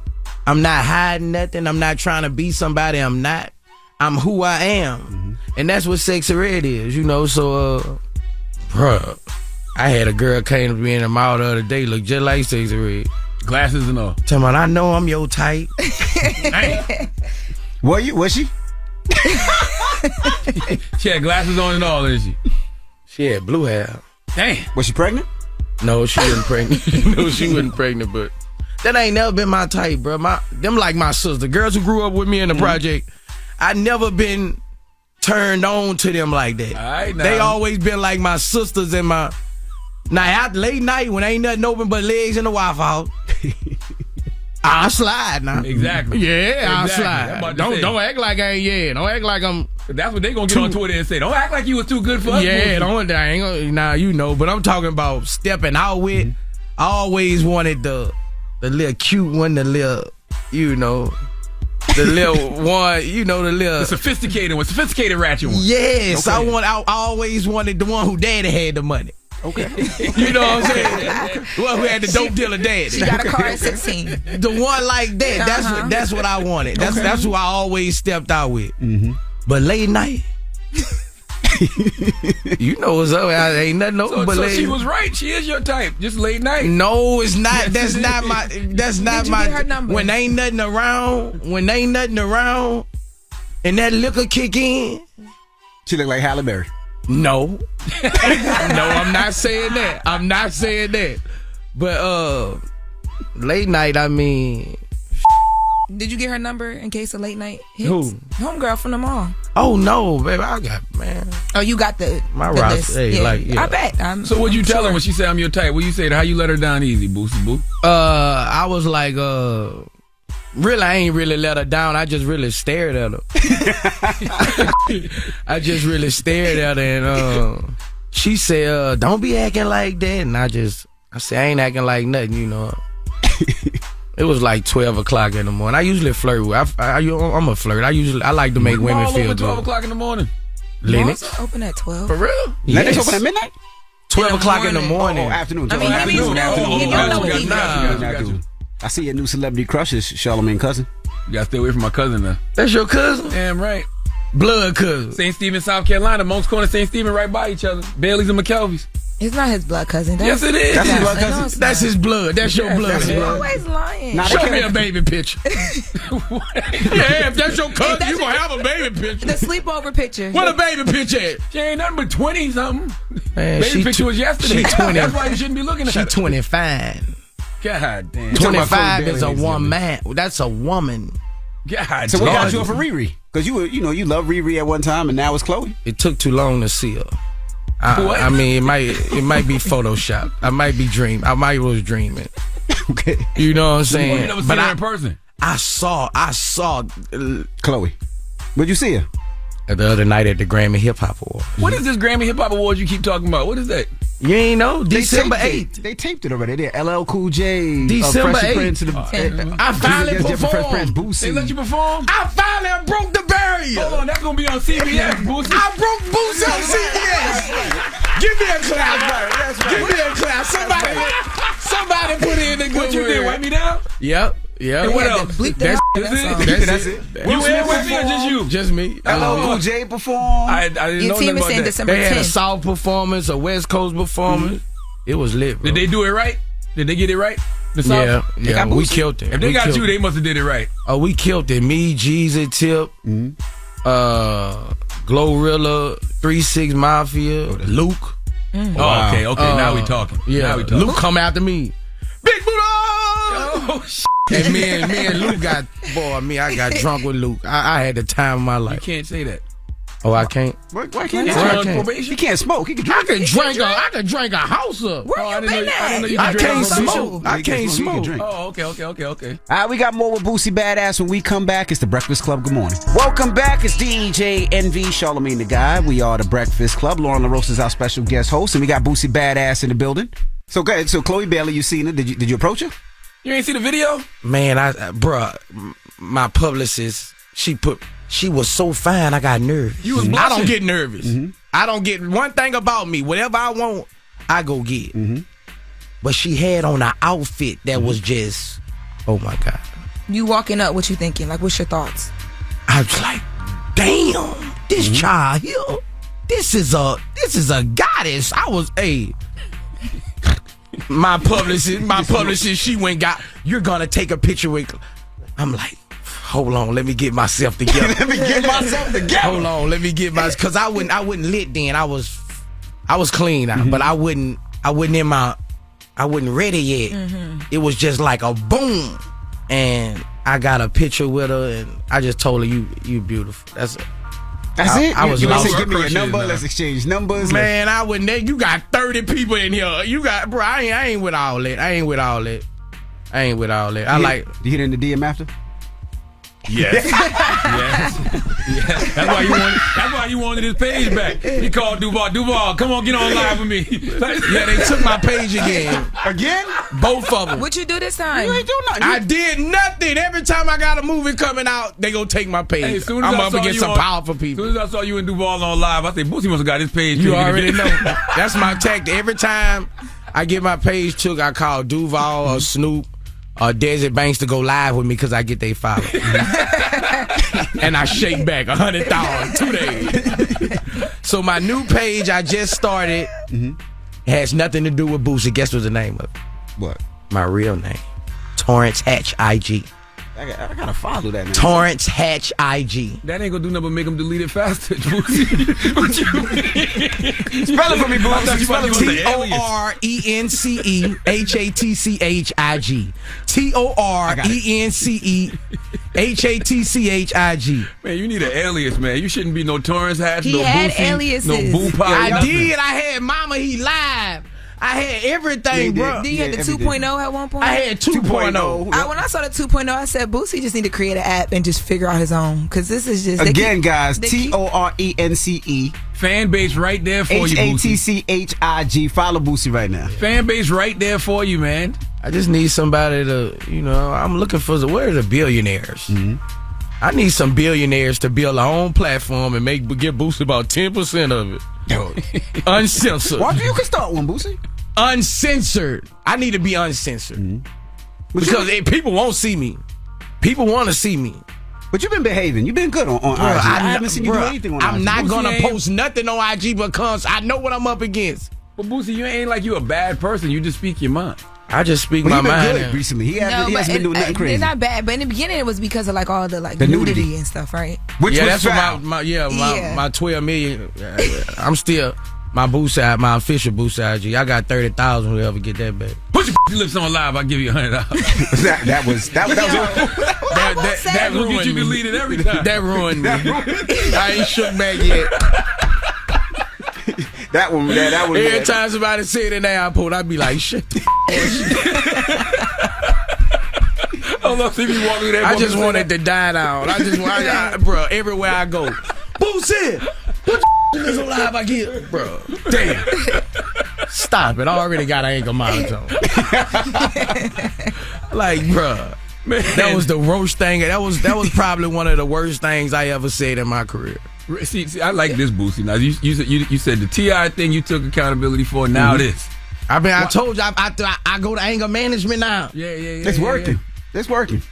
I'm not hiding nothing. I'm not trying to be somebody I'm not. I'm who I am. Mm-hmm. And that's what Sexy Red is, So, bruh, I had a girl came to me in the mall the other day, looked just like Sexy Red. Glasses and all. Tell me, I know I'm your type. Was she? She had glasses on and all, didn't she? She had blue hair. Damn. Was she pregnant? No, she wasn't pregnant. No, she wasn't pregnant, but that ain't never been my type, bro. Them like my sister. Girls who grew up with me in the project, I never been turned on to them like that. All right, now. They always been like my sisters and my... Now, out late night when ain't nothing open but legs in the Waffle House, I'll slide now. Exactly. Yeah, I'll Exactly. slide. Don't act like I ain't, Don't act like I'm... That's what they gonna get on Twitter and say. Don't act like you was too good for us. Yeah, I ain't gonna... Nah, you know, but I'm talking about stepping out with... I always wanted the little cute one, the little, the little one, the little... The sophisticated one, sophisticated ratchet one. Yes, Okay. I always wanted the one who daddy had the money. Okay. You know what I'm saying? The one who had the dope dealer daddy. She got a car at 16. The one like that. That's what I wanted. That's who I always stepped out with. Mm-hmm. But late night, you know what's up. Ain't nothing open but late. So she was right. She is your type. Just late night. No, it's not. That's not my. That's not Did you my. get her number? When ain't nothing around, and that liquor kick in. She look like Halle Berry. No, no, I'm not saying that. But late night, I mean. Did you get her number in case of late night hits? Who? Homegirl from the mall. Oh no, baby, I got Oh, you got the roster. list. Hey, I bet. So what'd you tell her when she said I'm your type? What you say? How you let her down easy, Boosie Boo? I was like, really, I ain't really let her down. I just really stared at her. I just really stared at her, and she said, "Don't be acting like that." And I said, "I ain't acting like nothing, It was like 12 o'clock in the morning. I usually flirt with. I'm a flirt. I like to make women feel good. 12 o'clock in the morning. Lennox Malls open at 12. For real? Lennox Yes. open at midnight? 12 o'clock in the morning. Oh, afternoon. I mean, Afternoon. I see your new celebrity crush is Charlamagne cousin. You gotta stay away from my cousin now. That's your cousin? Damn right. Blood cousin. St. Stephen, South Carolina. Monk's Corner, St. Stephen, right by each other. Bailey's and McKelvey's. It's not his blood cousin. Yes, it is. That's his blood No, cousin. it's That's not. his blood. That's your blood. You're always lying. Nah, Show me a baby picture. Yeah, if that's your cousin, that's you gonna have a baby picture. The sleepover picture. What a baby picture at? She ain't nothing but 20 something. Man, Baby picture was yesterday. She 20. That's why you shouldn't be looking at She her. 25. God damn. 25 is a woman. That's a woman. God So what got you damn. off of Riri? Because you love Riri at one time, and now it's Chloe. It took too long to see her. What? I mean, it might be Photoshop. I might be dreaming. I might was dreaming. Okay. You know what I'm You saying? never seen her in person. I saw Chloe. Where'd you see her? the other night at the Grammy Hip Hop Awards. What is this Grammy Hip Hop Awards you keep talking about? What is that? You ain't know? December 8th. They taped it already. There, LL Cool J. December Fresh 8th. Prince to the, I finally Fresh Prince, performed. Boosie. They let you perform? I finally broke the barrier. Hold on, that's gonna be on CBS, Boosie. I broke Boosie on CBS. Give me a clap. Give me a clap. Somebody put in the good What you did? word. Wipe me down? Yep. And what else? That's it. You in with me or just you? Just me. LL Cool J performed. I didn't Your know team nothing is about saying that. December They had a 10th. South performance, a West Coast performance. It was lit, bro. Did they do it right? Did they get it right? The Yeah, South? yeah, we killed it. If they We got killed you, it. they must have did it right. Oh, we killed it. Me, Jeezy, Tip, Glorilla, 3-6 Mafia, Luke. Oh, okay. Now we talking. Yeah, Now we talking. Luke come after me. Big Buddha! Oh, shit. And me and Luke I got drunk with Luke. I had the time of my You life. can't say that. Oh, I can't? Why can't You're you? on can't. probation? He can't smoke. He can I drink. could drink a house up. Where I you didn't been know- I didn't know at? you I could drink can't on probation. smoke. I can't smoke. drink. Oh, okay. All right, we got more with Boosie Badazz when we come back. It's the Breakfast Club. Good morning. Welcome back. It's DJ NV, Charlamagne the Guy. We are the Breakfast Club. Lauren LaRosa is our special guest host, and we got Boosie Badazz in the building. So go ahead. So Chloe Bailey, you seen her? Did you approach her? You ain't see the video? Man, bruh, my publicist, she was so fine, I got nervous. You was I blushing. don't get nervous. I don't get, one thing about me, whatever I want, I go get. But she had on an outfit that was just, oh my God. You walking up, what you thinking? Like, what's your thoughts? I was like, damn, this child here, this is a goddess. I was, my publicist, she went got, you're gonna take a picture with, I'm like, Hold on, let me get myself together. Let me get myself together. Hold on, let me get my, cause I wasn't lit then. I was clean out, but I wasn't ready yet. It was just like a boom, and I got a picture with her, and I just told her, "You beautiful." That's it. I was lost. Give me your number. Let's exchange numbers. Man, I wouldn't. You got 30 people in here. You got, bro. I ain't with all that. I ain't with all that. Do you hit in the DM after? Yes. Yes. That's why you wanted his page back. He called Duval. Duval, come on, get on live with me. Yeah, they took my page again. Again? Both of them. What you do this time? You ain't do nothing. I did nothing. Every time I got a movie coming out, they gonna take my page. Hey, I'm up against some powerful people. As soon as I saw you and Duval on live, I said, Boosie must have got his page. You already know. That's my tactic. Every time I get my page took, I call Duval or Snoop or Desert Banks to go live with me because I get they follow. And I shake back 100,000 2 days. So my new page I just started has nothing to do with Boosie. Guess what's the name of it? What? My real name. Torrance Hatch IG. I gotta follow that, man. Torrance Hatch IG. That ain't gonna do nothing but make them delete it faster, Boosie. What you mean? Spell it for me, Boosie. Spell it for me. TORENCEHATCHIG. TORENCEHATCHIG. Man, you need an alias, man. You shouldn't be no Torrance Hatch, He no had Boosie, aliases. no Boo Pie. I did. I had Mama He Live. I had everything, bro. Did you have the 2.0 at one point? I had 2.0. When I saw the 2.0, I said Boosie just need to create an app and just figure out his own, because this is just guys. TORENCE. Fan base right there for you, Boosie. HATCHIG. Follow Boosie right now. Fan base right there for you, man. I just need somebody to, I'm looking for where are the billionaires? I need some billionaires to build their own platform and get Boosie about 10% of it. Uncensored. Why you can start one, Boosie? Uncensored. I need to be uncensored. Because people won't see me. People want to see me. But you've been behaving. You've been good on IG. I haven't seen you do anything on IG. I'm not going to Boosie post nothing on IG because I know what I'm up against. But Boosie, you ain't like you a bad person. You just speak your mind. I just speak my mind. Good recently. He hasn't been doing nothing crazy. It's not bad, but in the beginning it was because of all the nudity and stuff, right? Which that's foul. what my 12 million. I'm still my Boosie, my official Boosie IG. I got 30,000. Whoever get that back. Put your lips on live. I'll give you $100. that was that will ruined get you me. deleted every time. That ruined me. I ain't shook back yet. That one. Every time somebody say it in the airport, I'd be like, shit. I just wanted to die down. Bro, everywhere I go, Boosie, put your lips on live. I get, bro. Damn. Stop it. I already got an anger monitor. Like, bro. Man. That was the worst thing. That was probably one of the worst things I ever said in my career. See, I like this, Boosie. Now you said the T.I. thing you took accountability for. Now this. I mean, I told you I go to anger management now. Yeah. It's working. Yeah. It's working.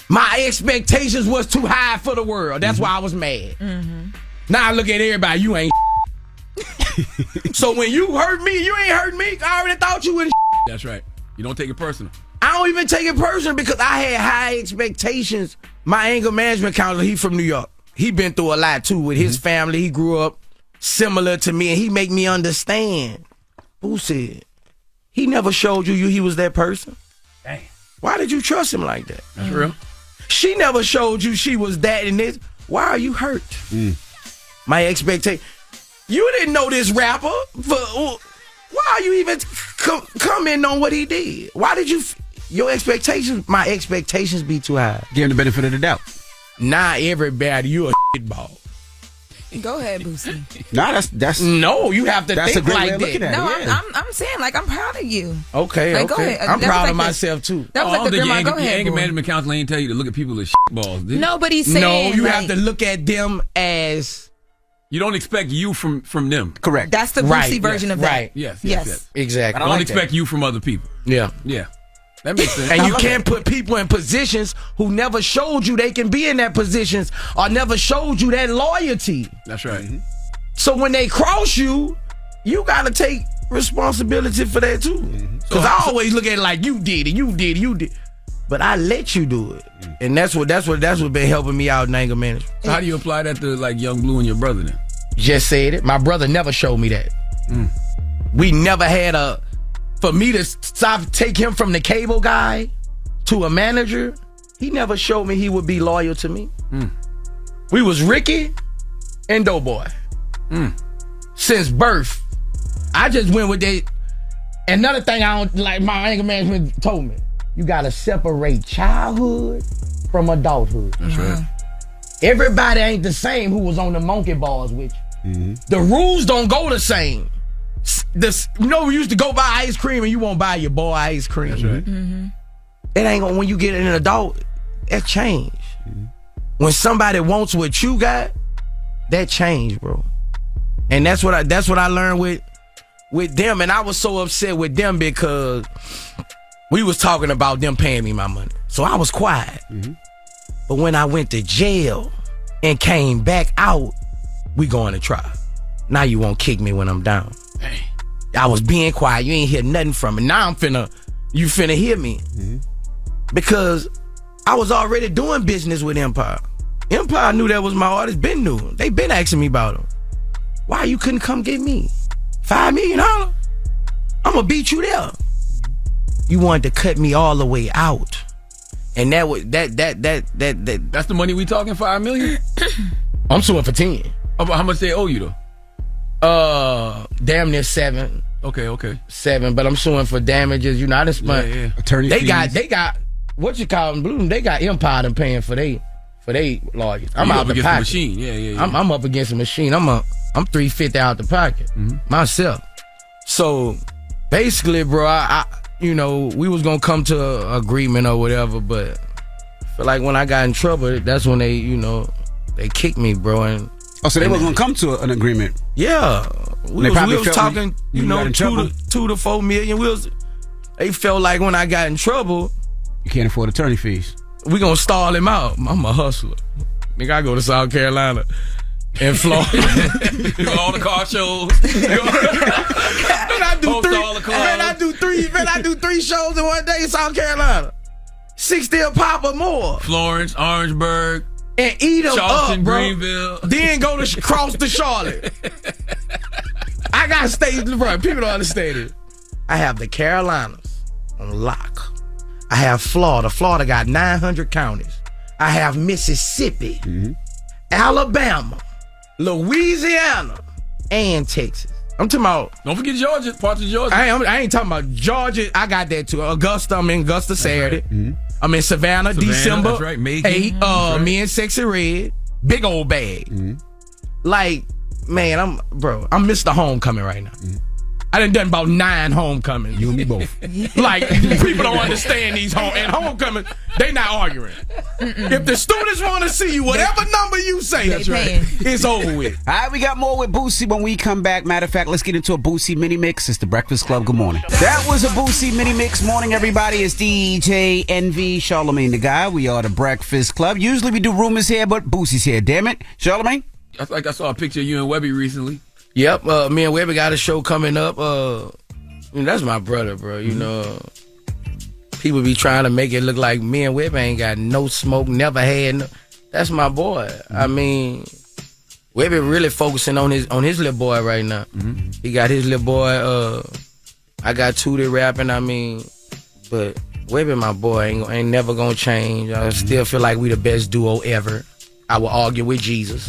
My expectations was too high for the world. That's why I was mad. Now I look at everybody. You ain't. So when you hurt me, you ain't hurt me. I already thought you would. That's right. You don't take it personal. I don't even take it personal because I had high expectations. My anger management counselor, he from New York. He been through a lot too with his family. He grew up similar to me, and he make me understand. Boosie, he never showed you he was that person. Damn. Why did you trust him like that? That's real. She never showed you she was that and this. Why are you hurt? My expectation. You didn't know this rapper. Why are you even commenting on what he did? Why did you? Your expectations, my expectations be too high. Give him the benefit of the doubt. Not everybody, you a shitball. Go ahead, Boosie. Nah, that's no. You have to that's think a great like way of looking that. at No, it. Yeah. I'm saying I'm proud of you. Okay, Like, go okay. ahead. I'm That proud was of like myself too. That was like the grandma. Go ahead, Anger boy. management counselor ain't tell you to look at people as balls. Nobody's saying. No, you like, have to look at them as. You don't expect you from them. Correct. That's the Boosie version of that. Right. Yes. Exactly. I don't expect you from other people. Yeah. That makes sense. And you can't put people in positions who never showed you they can be in that positions or never showed you that loyalty. That's right. So when they cross you, you got to take responsibility for that too. Because I always look at it like you did it. but I let you do it. And that's what been helping me out in anger management. So how do you apply that to like Young Blue and your brother then? Just said it. My brother never showed me that. We never had for me to take him from the cable guy to a manager, he never showed me he would be loyal to me. We was Ricky and Doughboy. Since birth. I just went with that. Another thing I don't like, my anger management told me, you gotta separate childhood from adulthood. That's right. Everybody ain't the same who was on the monkey bars with you. The rules don't go the same. We used to go buy ice cream and you won't buy your boy ice cream. That's right. It ain't gonna, when you get an adult, that change. When somebody wants what you got, that change, bro. And that's what I learned with them. And I was so upset with them because we was talking about them paying me my money. So I was quiet. But when I went to jail and came back out, we going to trial. Now you won't kick me when I'm down. I was being quiet. You ain't hear nothing from me. Now you finna hear me. Because I was already doing business with Empire. Empire knew that was my artist. Been knew. They been asking me about him. Why you couldn't come get me? $5 million? I'm gonna beat you there. You wanted to cut me all the way out. And that was that. That's the money we talking, $5 million? I'm suing for 10. How much they owe you though? Damn near 7. Okay. 7, but I'm suing for damages. You know, I just spent. Attorney They fees. got what you call them, Blue. They got Empire and paying for they lawyers. I'm You out up the against pocket. the machine. Yeah. I'm up against a machine. I'm $350 out the pocket myself. So basically, bro, I we was gonna come to an agreement or whatever, but I feel like when I got in trouble, that's when they kicked me, bro. And so they wasn't gonna come to an agreement. Yeah, we was talking, $2 to $4 million. They felt like when I got in trouble, you can't afford attorney fees. We gonna stall him out. I'm a hustler. Nigga, I go to South Carolina and Florida. You go all the car shows. I do three shows in one day in South Carolina. 60 a pop or more. Florence, Orangeburg, and eat them Charleston, up, bro. Greenville. Then go to cross to Charlotte. I got states, bro. People don't understand it. I have the Carolinas on lock. I have Florida. Florida got 900 counties. I have Mississippi, Alabama, Louisiana, and Texas. I'm talking about. Don't forget Georgia. Parts of Georgia. I ain't talking about Georgia. I got that too. Augusta. I'm in Augusta Saturday. Right. I'm in Savannah December. That's right. Macon. 8. Me and Sexy Red. Big old bag. Like, man, I'm Mr. Homecoming right now. I done about 9 homecomings. You and me both. Like, people don't understand these homecomings. They not arguing. If the students want to see you, whatever number you say, that's right, it's over with. All right, we got more with Boosie when we come back. Matter of fact, let's get into a Boosie mini mix. It's the Breakfast Club. Good morning. That was a Boosie mini mix. Morning, everybody. It's DJ Envy, Charlamagne the Guy. We are the Breakfast Club. Usually we do rumors here, but Boosie's here. Damn it, Charlamagne. I like I saw a picture of you and Webby recently. Yep, me and Webby got a show coming up. That's my brother, bro. You know, people be trying to make it look like me and Webby ain't got no smoke, never had no. That's my boy. I mean, Webby really focusing on his little boy right now. He got his little boy. I got Tootie rapping. I mean, but Webby, my boy, ain't never gonna change. I still feel like we the best duo ever. I will argue with Jesus.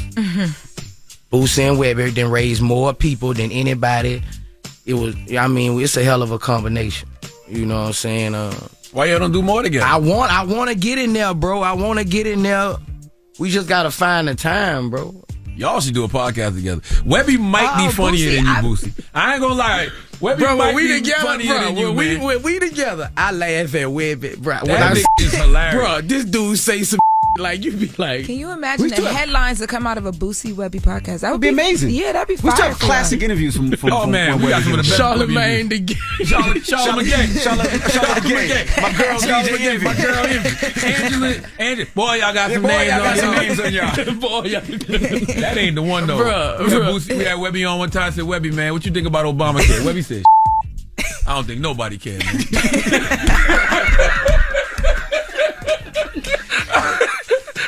Boosie and Webby done raised more people than anybody. It's a hell of a combination. You know what I'm saying? Why y'all don't do more together? I want to get in there, bro. I want to get in there. We just got to find the time, bro. Y'all should do a podcast together. Webby might be funnier than you, Boosie. I ain't gonna lie. Webby might be funnier than you, man. When we together, I laugh at Webby, bro. That is hilarious. Bro, this dude say some like, you be like, can you imagine the headlines that come out of a Boosie Webby podcast? That would be amazing. Yeah, that'd be fire. We still have classic interviews from oh man, we got some of the best. Charlamagne the Gay. Charlamagne. My girl DJ Envy. My girl Envy. Angela. Boy, y'all got some names on y'all. Boy, that ain't the one though. Bro. We had Webby on one time. Said, Webby, man, what you think about Obamacare? Webby said, I don't think nobody can, man.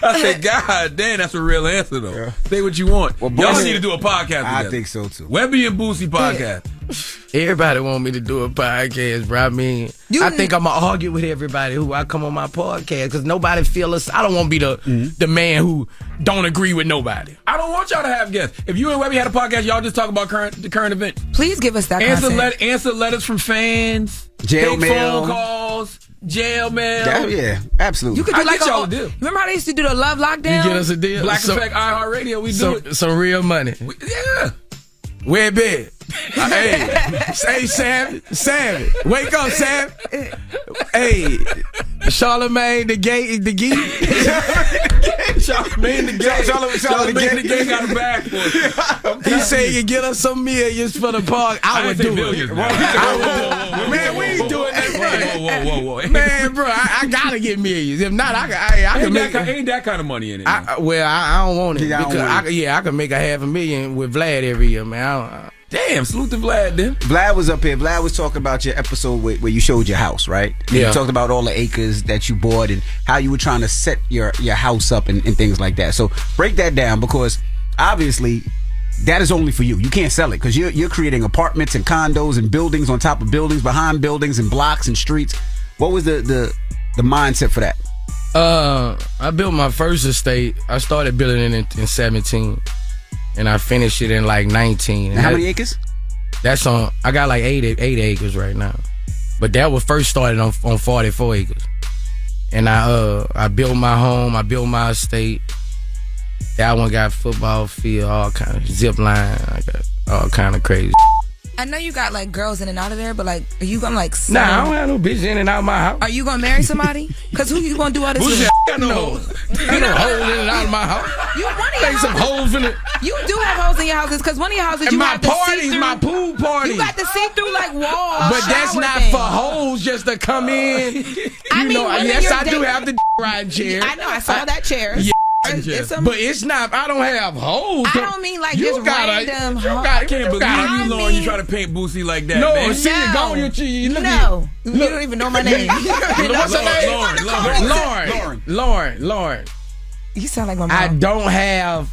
I said, God damn, that's a real answer though. Yeah. Say what you want. Well, y'all need to do a podcast together. I think so too. Webby and Boosie podcast. Everybody want me to do a podcast, bro. I mean, I think I'm going to argue with everybody who I come on my podcast because nobody feel us. I don't want to be the man who don't agree with nobody. I don't want y'all to have guests. If you and Webby had a podcast, y'all just talk about the current event. Please give us that Answer letters from fans. Jail mail. Phone calls. Jail mail. Yeah, absolutely. You could do like y'all a deal. Remember how they used to do the Love Lockdown? You get us a deal. Black Effect, iHeartRadio, we do it. Some real money. Yeah. Where bed? Hey, Sam, wake up, Sam. Hey, Charlamagne the gay. Charlamagne the gay got a bag for us. He said you get us some millions for the park. I would do it. Man, we ain't doing that. Whoa. Man, bro, I gotta get millions. If not, I can make. Ain't that kind of money in it? I don't want it because I can make $500,000 with Vlad every year, man. Damn, salute to Vlad then. Vlad was up here. Vlad was talking about your episode where you showed your house, right? And yeah. You talked about all the acres that you bought and how you were trying to set your house up and things like that. So break that down because obviously that is only for you. You can't sell it because you're creating apartments and condos and buildings on top of buildings, behind buildings and blocks and streets. What was the mindset for that? I built my first estate. I started building it in 17. And I finished it in like 19. And how many acres? That's on. I got like 8 acres right now, but that was first started on 44 acres. And I built my home. I built my estate. That one got football field, all kind of zip line. I got all kind of crazy. I know you got like girls in and out of there, but like, are you gonna like? Nah, I don't have no bitch in and out of my house. Are you gonna marry somebody? Cause who you gonna do all this with? Got no holes. Got no holes in and out of my house. You one of your some holes in it. You do have holes in your houses, cause one of your houses and you my have the parties, my pool parties. You got the see-through like walls. But that's not for hoes just to come in. I mean, yes, I do have the riding chair. I know, I saw that chair. Yeah. But it's not. I don't have hoes. I don't mean like just random. I can't believe you, Lauren. You try to paint Boosie like that. No, man. see it go on your cheek. No, you don't even know my name. What's her name? Lauren. You sound like my mom. I don't have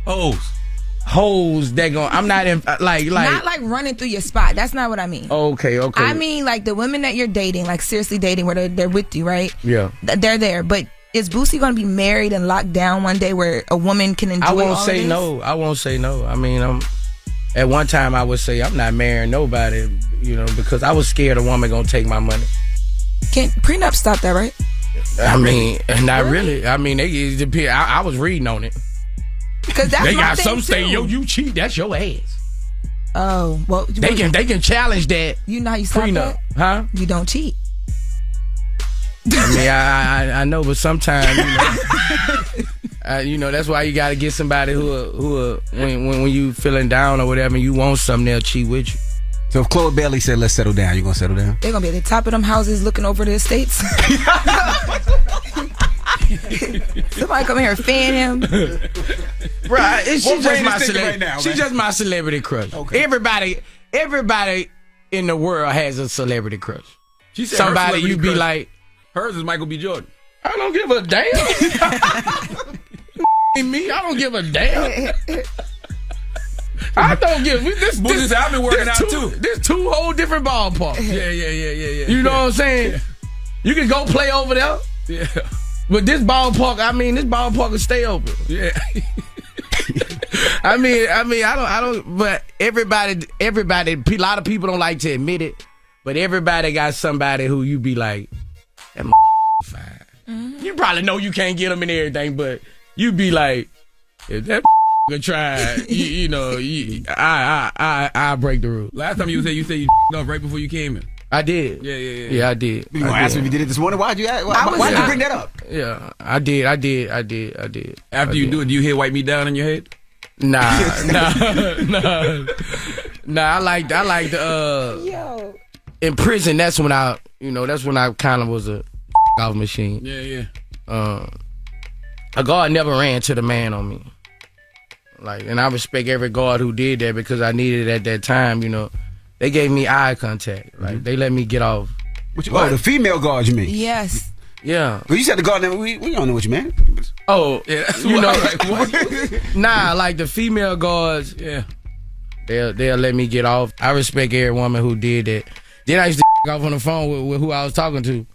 hoes that gon'. I'm not in like not like running through your spot. That's not what I mean. Okay. I mean like the women that you're dating, like seriously dating, where they're with you, right? Yeah, they're there, but. Is Boosie gonna be married and locked down one day where a woman can enjoy? I won't say no. I mean, at one time I would say I'm not marrying nobody, because I was scared a woman gonna take my money. Can't prenup stop that, right? I mean, not really. I mean, I was reading on it. Because that's they my got thing some too. say, yo, you cheat, that's your ass. Oh well, they can challenge that. You know how you stop prenup, that? Huh? You don't cheat. I mean, I know, but sometimes, that's why you got to get somebody who when you feeling down or whatever, and you want something, they'll cheat with you. So if Chloe Bailey said, let's settle down, you gonna settle down? They're gonna be at the top of them houses looking over the estates. Somebody come here and fan him. Right, she's just my celebrity. Right she's just my celebrity crush. Okay. Everybody in the world has a celebrity crush. She said somebody you be like. Hers is Michael B. Jordan. I don't give a damn. Me, I don't give a damn. I don't give this. I've been working out too. There's two whole different ballparks. Yeah. You know what I'm saying? Yeah. You can go play over there. Yeah. But this ballpark will stay open. Yeah. I mean, I don't. But everybody. A lot of people don't like to admit it. But everybody got somebody who you be like. That fine. Mm-hmm. You probably know you can't get them in everything, but you be like, if that try, I break the rule. Last time you said you off right before you came in. I did. Yeah, I did. You gonna ask me if you did it this morning? Why'd you bring that up? Yeah, I did. After you do it, do you hear "Wipe Me Down" in your head? Nah. I like the in prison. That's when I kind of was a off machine. Yeah. A guard never ran to the man on me. And I respect every guard who did that because I needed it at that time. They gave me eye contact. They let me get off. The female guards, you mean? Yes. Yeah. Well, you said the garden. We don't know what you meant. Oh, Yeah, that's you what know, nah, like the female guards, yeah. they'll let me get off. I respect every woman who did that. Then I used to off on the phone with who I was talking to.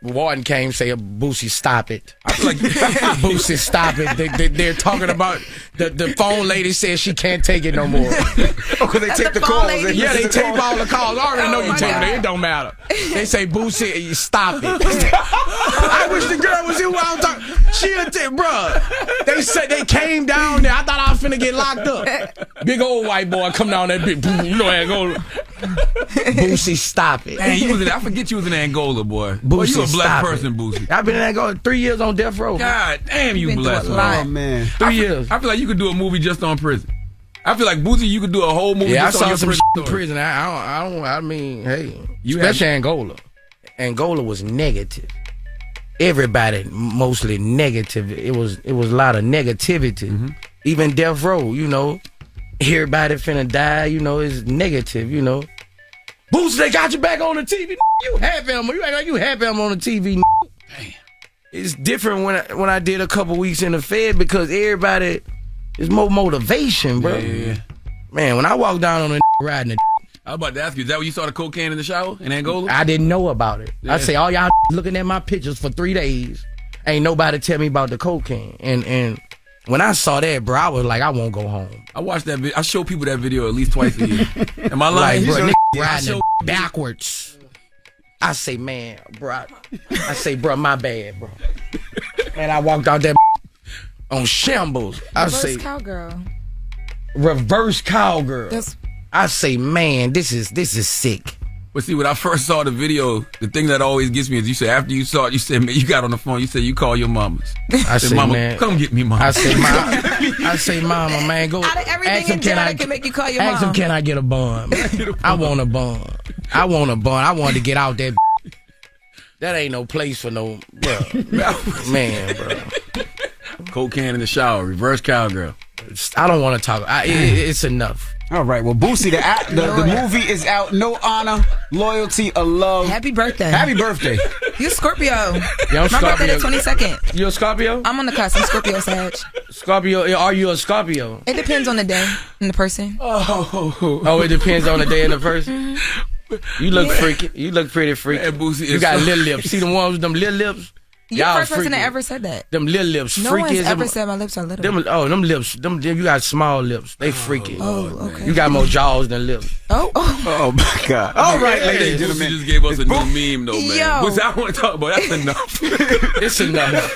Warden came, say, Boosie, stop it. I feel like Boosie, stop it. They're talking about the phone lady says she can't take it no more. Because they take the calls. Yeah, they tape all the calls. I already know you taking it. It don't matter. They say, Boosie, stop it. I wish the girl was here while I was talking. She'll take, bruh. They said they came down there. I thought I was finna get locked up. Big old white boy come down that big, you know, Angola. Boosie, stop it. Man, I forget you was in Angola, boy. Boosie, You a blessed stop person, Boosie. I've been in Angola 3 years on death row. God damn, you blessed. Oh, man. 3 years. I feel like you could do a movie just on prison. I feel like Boosie, you could do a whole movie Yeah, I just on saw your some prison shit in story. prison. I mean, hey, You especially Angola. Angola was negative. Everybody mostly negative. It was a lot of negativity. Mm-hmm. Even death row, you know, everybody finna die. You know, it's negative. You know, Boosie, they got you back on the TV. You happy? You act like you happy? I'm on the TV. Damn. It's different when I did a couple weeks in the Fed because everybody is more motivation, bro. Yeah. Man, when I walk down on the riding the I was about to ask you, is that when you saw the cocaine in the shower in Angola? I didn't know about it. Yeah. I say, all y'all looking at my pictures for 3 days. Ain't nobody tell me about the cocaine. And when I saw that, bro, I was like, I won't go home. I watched that video. I show people that video at least twice a year. Am I lying? Like, bro, Yeah, riding it backwards. I say, man, bro. I say, bro, my bad, bro. Man, I walked out that on shambles. I say, cowgirl. Reverse cowgirl. That's- I say, man, this is sick. But see, when I first saw the video, the thing that always gets me is you said, after you saw it, you said, man, you got on the phone, you said, you call your mamas. I say, Mama, man, come get me, mama. I say, mama, man, go. Out of everything in jail that can make you call your Ask him, mom. can I get a bond? I want a bond. I wanted to get out that. That ain't no place for no, bro. Man, bro. Cocaine in the shower, reverse cowgirl. I don't want to talk. It's enough. All right, well, Boosie, the movie is out. No honor, loyalty, or love. Happy birthday. Happy birthday. You Scorpio. Yeah, My birthday the 22nd. You a Scorpio? I'm on the cusp. I'm Scorpio Sag. Scorpio, are you a Scorpio? It depends on the day and the person. Oh, it depends on the day and the person? You look freaky. You look pretty freaky. Man, Boosie You is got so- little lips. See the ones with them little lips? You're the Y'all first person freaky. that ever said that. Them little lips, No freaky one's as ever them. said my lips are little. Them lips. Them, you got small lips. They freaky. Oh, okay. You got more jaws than lips. Oh. Oh, my God. All right, ladies and Boosie gentlemen. just gave us a new meme, though, man. Yo. Boosie, I want to talk about that's enough. It's enough.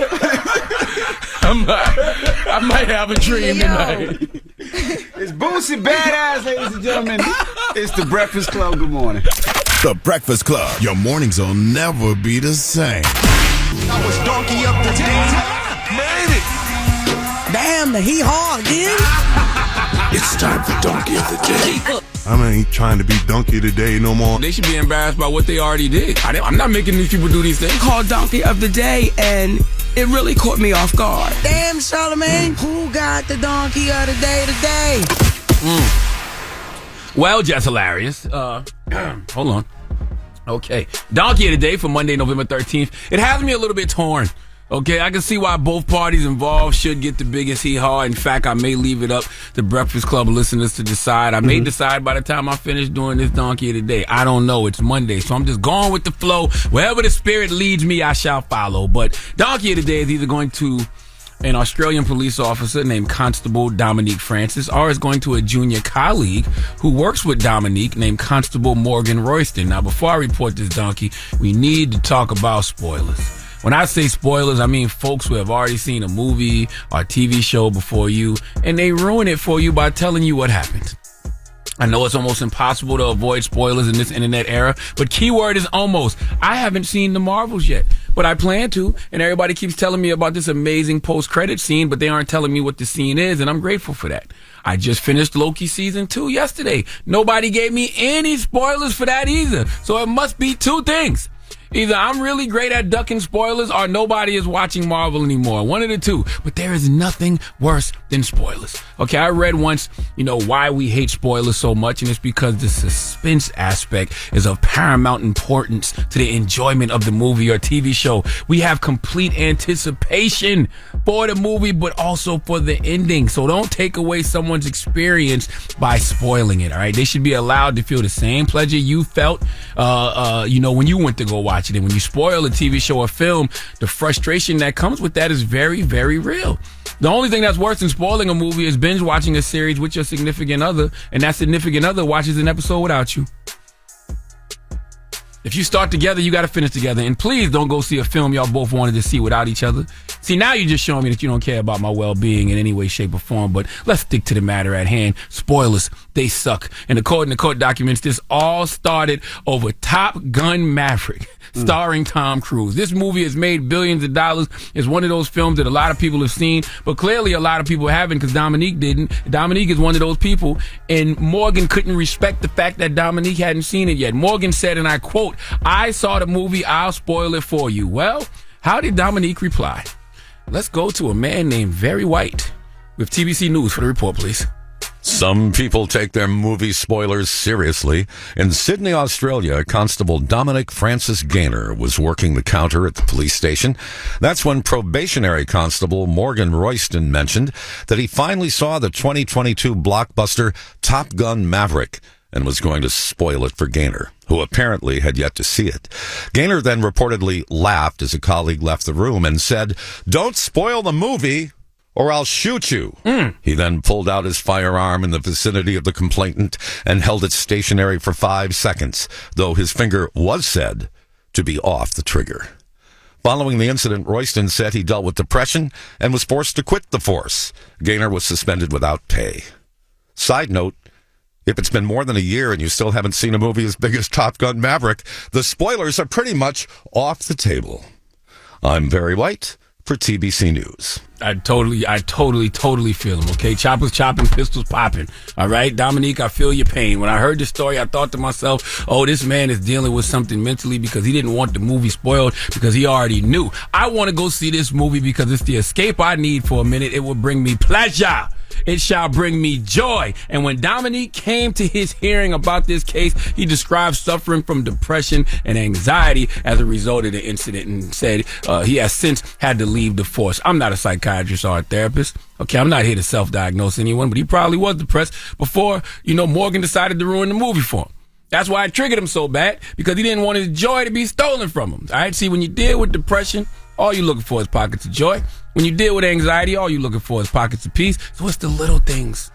I might have a dream tonight. It's Boosie Badazz, ladies and gentlemen. It's the Breakfast Club. Good morning. The Breakfast Club. Your mornings will never be the same. I was donkey up the day. Made it. Damn, the hee-haw again? It's time for Donkey of the Day. I ain't trying to be donkey today no more. They should be embarrassed by what they already did. I'm not making these people do these things. Called Donkey of the Day, and it really caught me off guard. Damn, Charlamagne, who got the Donkey of the Day today? Well, just hilarious. Hold on. Okay. Donkey of the Day for Monday, November 13th. It has me a little bit torn. Okay, I can see why both parties involved should get the biggest hee-haw. In fact, I may leave it up to Breakfast Club listeners to decide. I may decide by the time I finish doing this Donkey of the Day. I don't know. It's Monday, so I'm just going with the flow. Wherever the spirit leads me, I shall follow. But Donkey of the Day is either going to an Australian police officer named Constable Dominique Francis, or is going to a junior colleague who works with Dominique named Constable Morgan Royston. Now, before I report this donkey, we need to talk about spoilers. When I say spoilers, I mean folks who have already seen a movie or TV show before you, and they ruin it for you by telling you what happened. I know it's almost impossible to avoid spoilers in this internet era, but keyword is almost. I haven't seen the Marvels yet, but I plan to, and everybody keeps telling me about this amazing post-credit scene, but they aren't telling me what the scene is, and I'm grateful for that. I just finished Loki season 2 yesterday. Nobody gave me any spoilers for that either, so it must be two things. Either I'm really great at ducking spoilers or nobody is watching Marvel anymore. One of the two. But there is nothing worse than spoilers. Okay, I read once, why we hate spoilers so much, and it's because the suspense aspect is of paramount importance to the enjoyment of the movie or TV show. We have complete anticipation for the movie, but also for the ending. So don't take away someone's experience by spoiling it, all right? They should be allowed to feel the same pleasure you felt, when you went to go watch it. And when you spoil a TV show or film, the frustration that comes with that is very, very real. The only thing that's worse than spoiling a movie is binge watching a series with your significant other, and that significant other watches an episode without you. If you start together, you got to finish together. And please don't go see a film y'all both wanted to see without each other. See, now you're just showing me that you don't care about my well-being in any way, shape, or form. But let's stick to the matter at hand. Spoilers, they suck. And according to court documents, this all started over Top Gun Maverick, starring Tom Cruise. This movie has made billions of dollars. It's one of those films that a lot of people have seen, but clearly a lot of people haven't because Dominique didn't. Dominique is one of those people, and Morgan couldn't respect the fact that Dominique hadn't seen it yet. Morgan said, and I quote, "I saw the movie, I'll spoil it for you." Well, how did Dominique reply? Let's go to a man named Very White with TBC News for the report, please. Some people take their movie spoilers seriously. In Sydney, Australia, Constable Dominic Francis Gaynor was working the counter at the police station. That's when probationary constable Morgan Royston mentioned that he finally saw the 2022 blockbuster Top Gun Maverick and was going to spoil it for Gaynor, who apparently had yet to see it. Gaynor then reportedly laughed as a colleague left the room and said, "Don't spoil the movie, or I'll shoot you." He then pulled out his firearm in the vicinity of the complainant and held it stationary for 5 seconds, though his finger was said to be off the trigger. Following the incident, Royston said he dealt with depression and was forced to quit the force. Gaynor was suspended without pay. Side note, if it's been more than a year and you still haven't seen a movie as big as Top Gun Maverick, the spoilers are pretty much off the table. I'm Very White for TBC News. I totally feel him, okay? Choppers chopping, pistols popping, all right? Dominique, I feel your pain. When I heard this story, I thought to myself, oh, this man is dealing with something mentally because he didn't want the movie spoiled because he already knew. I want to go see this movie because it's the escape I need for a minute. It will bring me pleasure. It shall bring me joy. And when Dominique came to his hearing about this case, he described suffering from depression and anxiety as a result of the incident and said he has since had to leave the force. I'm not a psychiatrist or a therapist. Okay, I'm not here to self-diagnose anyone, but he probably was depressed before, Morgan decided to ruin the movie for him. That's why it triggered him so bad, because he didn't want his joy to be stolen from him. All right, see, when you deal with depression, all you're looking for is pockets of joy. When you deal with anxiety, all you're looking for is pockets of peace. So it's the little things,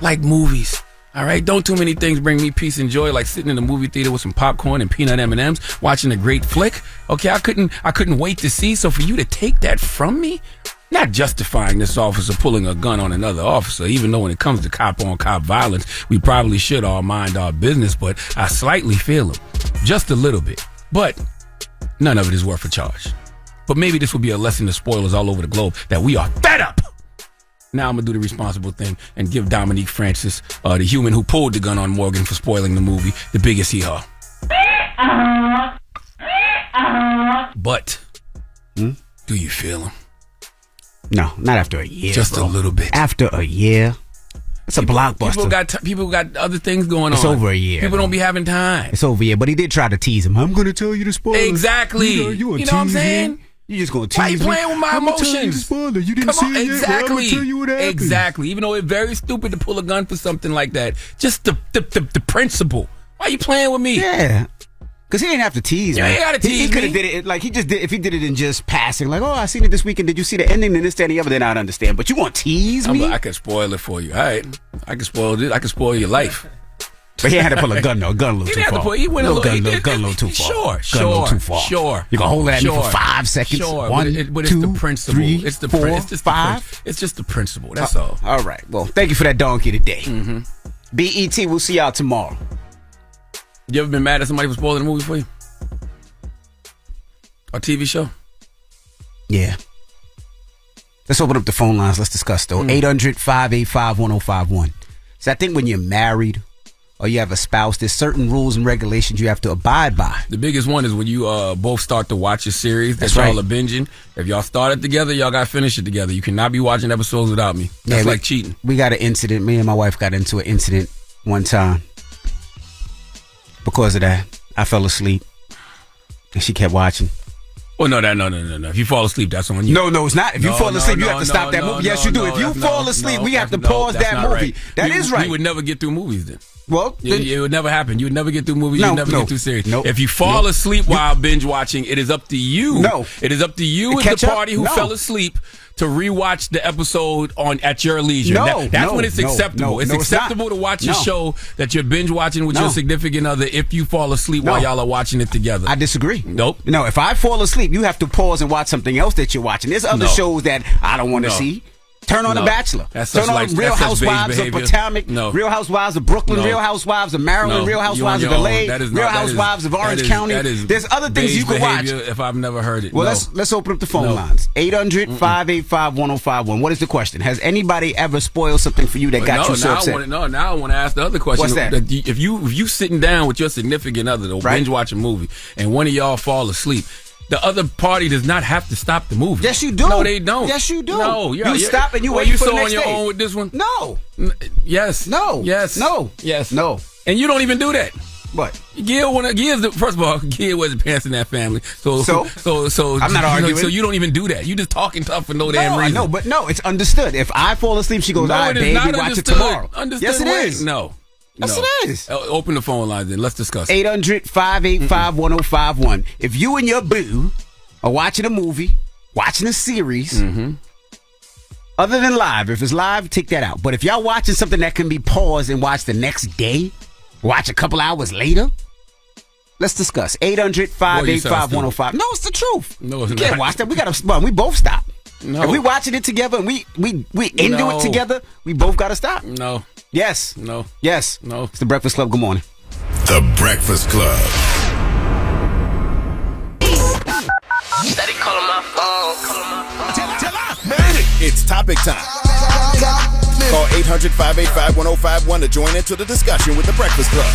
like movies. All right, don't too many things bring me peace and joy, like sitting in the movie theater with some popcorn and peanut M&Ms, watching a great flick. Okay, I couldn't wait to see. So for you to take that from me, not justifying this officer pulling a gun on another officer, even though when it comes to cop-on-cop violence, we probably should all mind our business, but I slightly feel him, just a little bit. But none of it is worth a charge. But maybe this will be a lesson to spoilers all over the globe that we are fed up. Now I'm going to do the responsible thing and give Dominique Francis, the human who pulled the gun on Morgan for spoiling the movie, the biggest hee-haw. But, do you feel him? No, not after a year. Just a little bit. After a year. It's a blockbuster. People got other things going on. It's over a year. People don't be having time. It's over a year, but he did try to tease him. I'm going to tell you the spoiler. Exactly. You know what I'm saying? You just going to tease me. Why you playing with my emotions? Tell you the spoiler. You didn't see it yet, I'm going to tell you what happened. Exactly. Even though it's very stupid to pull a gun for something like that. Just the principle. Why you playing with me? Yeah. Because he didn't have to tease me. You ain't got to tease me. He could have did it like he just did. If he did it in just passing, like, oh, I seen it this weekend. Did you see the ending and this, that, and the other? Then I'd understand. But you want to tease me? I can spoil it for you. All right. I can spoil it. I can spoil your life. But he had to pull a gun, though. A gun a little too far. He went a little too far. Sure. Gun a little too far. Sure. You're going to hold it at me for 5 seconds. Sure. 1, but 2, it's the principle. 3, it's the 4, it's just 5. It's just the principle. That's all. All right. Well, thank you for that donkey today. BET, we'll see y'all tomorrow. You ever been mad at somebody for spoiling a movie for you? A TV show? Yeah. Let's open up the phone lines. Let's discuss, though. 800-585-1051. So I think when you're married or you have a spouse, there's certain rules and regulations you have to abide by. The biggest one is when you both start to watch a series that That's y'all right. are binging. If y'all start it together, y'all got to finish it together. You cannot be watching episodes without me. That's like cheating. We got an incident. Me and my wife got into an incident one time. Because of that, I fell asleep, and she kept watching. Oh, no. If you fall asleep, that's on you. No, it's not. If you fall asleep, you have to stop that movie. Yes, you do. If you fall asleep, we have to pause that movie. Right. That is right. We would never get through movies then. Well, it would never happen. You would never get through movies. You would never get through series. Nope. If you fall asleep while binge watching, it is up to you. No. It is up to you as the party who fell asleep to rewatch the episode at your leisure. That's when it's acceptable. It's acceptable to watch a show that you're binge watching with your significant other if you fall asleep while y'all are watching it together. I disagree. Nope. No, if I fall asleep, you have to pause and watch something else that you're watching. There's other shows that I don't want to see. Turn on The Bachelor. Turn on Real Housewives of Potomac, Real Housewives of Brooklyn, Real Housewives of Maryland, Real Housewives of LA, Real Housewives of Orange County. There's other things you can watch. If I've never heard it. Well, let's open up the phone lines. 800-585-1051. What is the question? Has anybody ever spoiled something for you that got you so upset? Now I want to ask the other question. What's that? If you sitting down with your significant other to binge watch a movie and one of y'all fall asleep, the other party does not have to stop the movie. Yes, you do. No, they don't. Yes, you do. No, you stop and you wait for the next day. You so on your own with this one? No. Yes. No. Yes. No. Yes. No. And you don't first of all, Gil wasn't pants in that family. So I'm not arguing. So you don't even do that. You just talking tough for no damn reason. No, but it's understood. If I fall asleep, she goes, all right, baby, watch it tomorrow. Yes, it is. No. Yes, it is. Open the phone lines then. Let's discuss. 800-585-1051. If you and your boo are watching a movie, watching a series, other than live, if it's live, take that out. But if y'all watching something that can be paused and watched the next day, watch a couple hours later, let's discuss. 800-585-1051. No, it's the truth. No, it's you not. can't watch that. We both stop. No. If we watching it together and we into it together, we both got to stop. No. Yes. No. Yes. No. It's the Breakfast Club. Good morning. The Breakfast Club. Steady calling my phone. It's topic time. Call 800-585-1051 to join into the discussion with the Breakfast Club.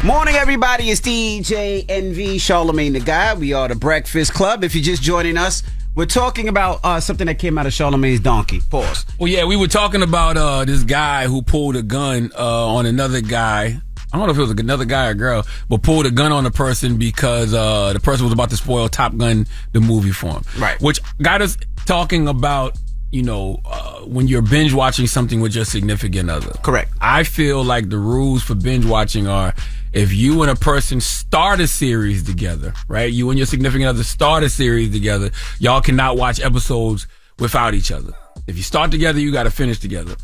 Morning, everybody. It's DJ NV, Charlamagne the Guy. We are the Breakfast Club. If you're just joining us, we're talking about something that came out of Charlamagne's donkey. Pause. Well, yeah, we were talking about this guy who pulled a gun on another guy. I don't know if it was another guy or girl, but pulled a gun on a person because the person was about to spoil Top Gun, the movie, for him. Right. Which got us talking about, when you're binge watching something with your significant other. Correct. I feel like the rules for binge watching are if you and a person start a series together, right? You and your significant other start a series together, y'all cannot watch episodes without each other. If you start together, you got to finish together.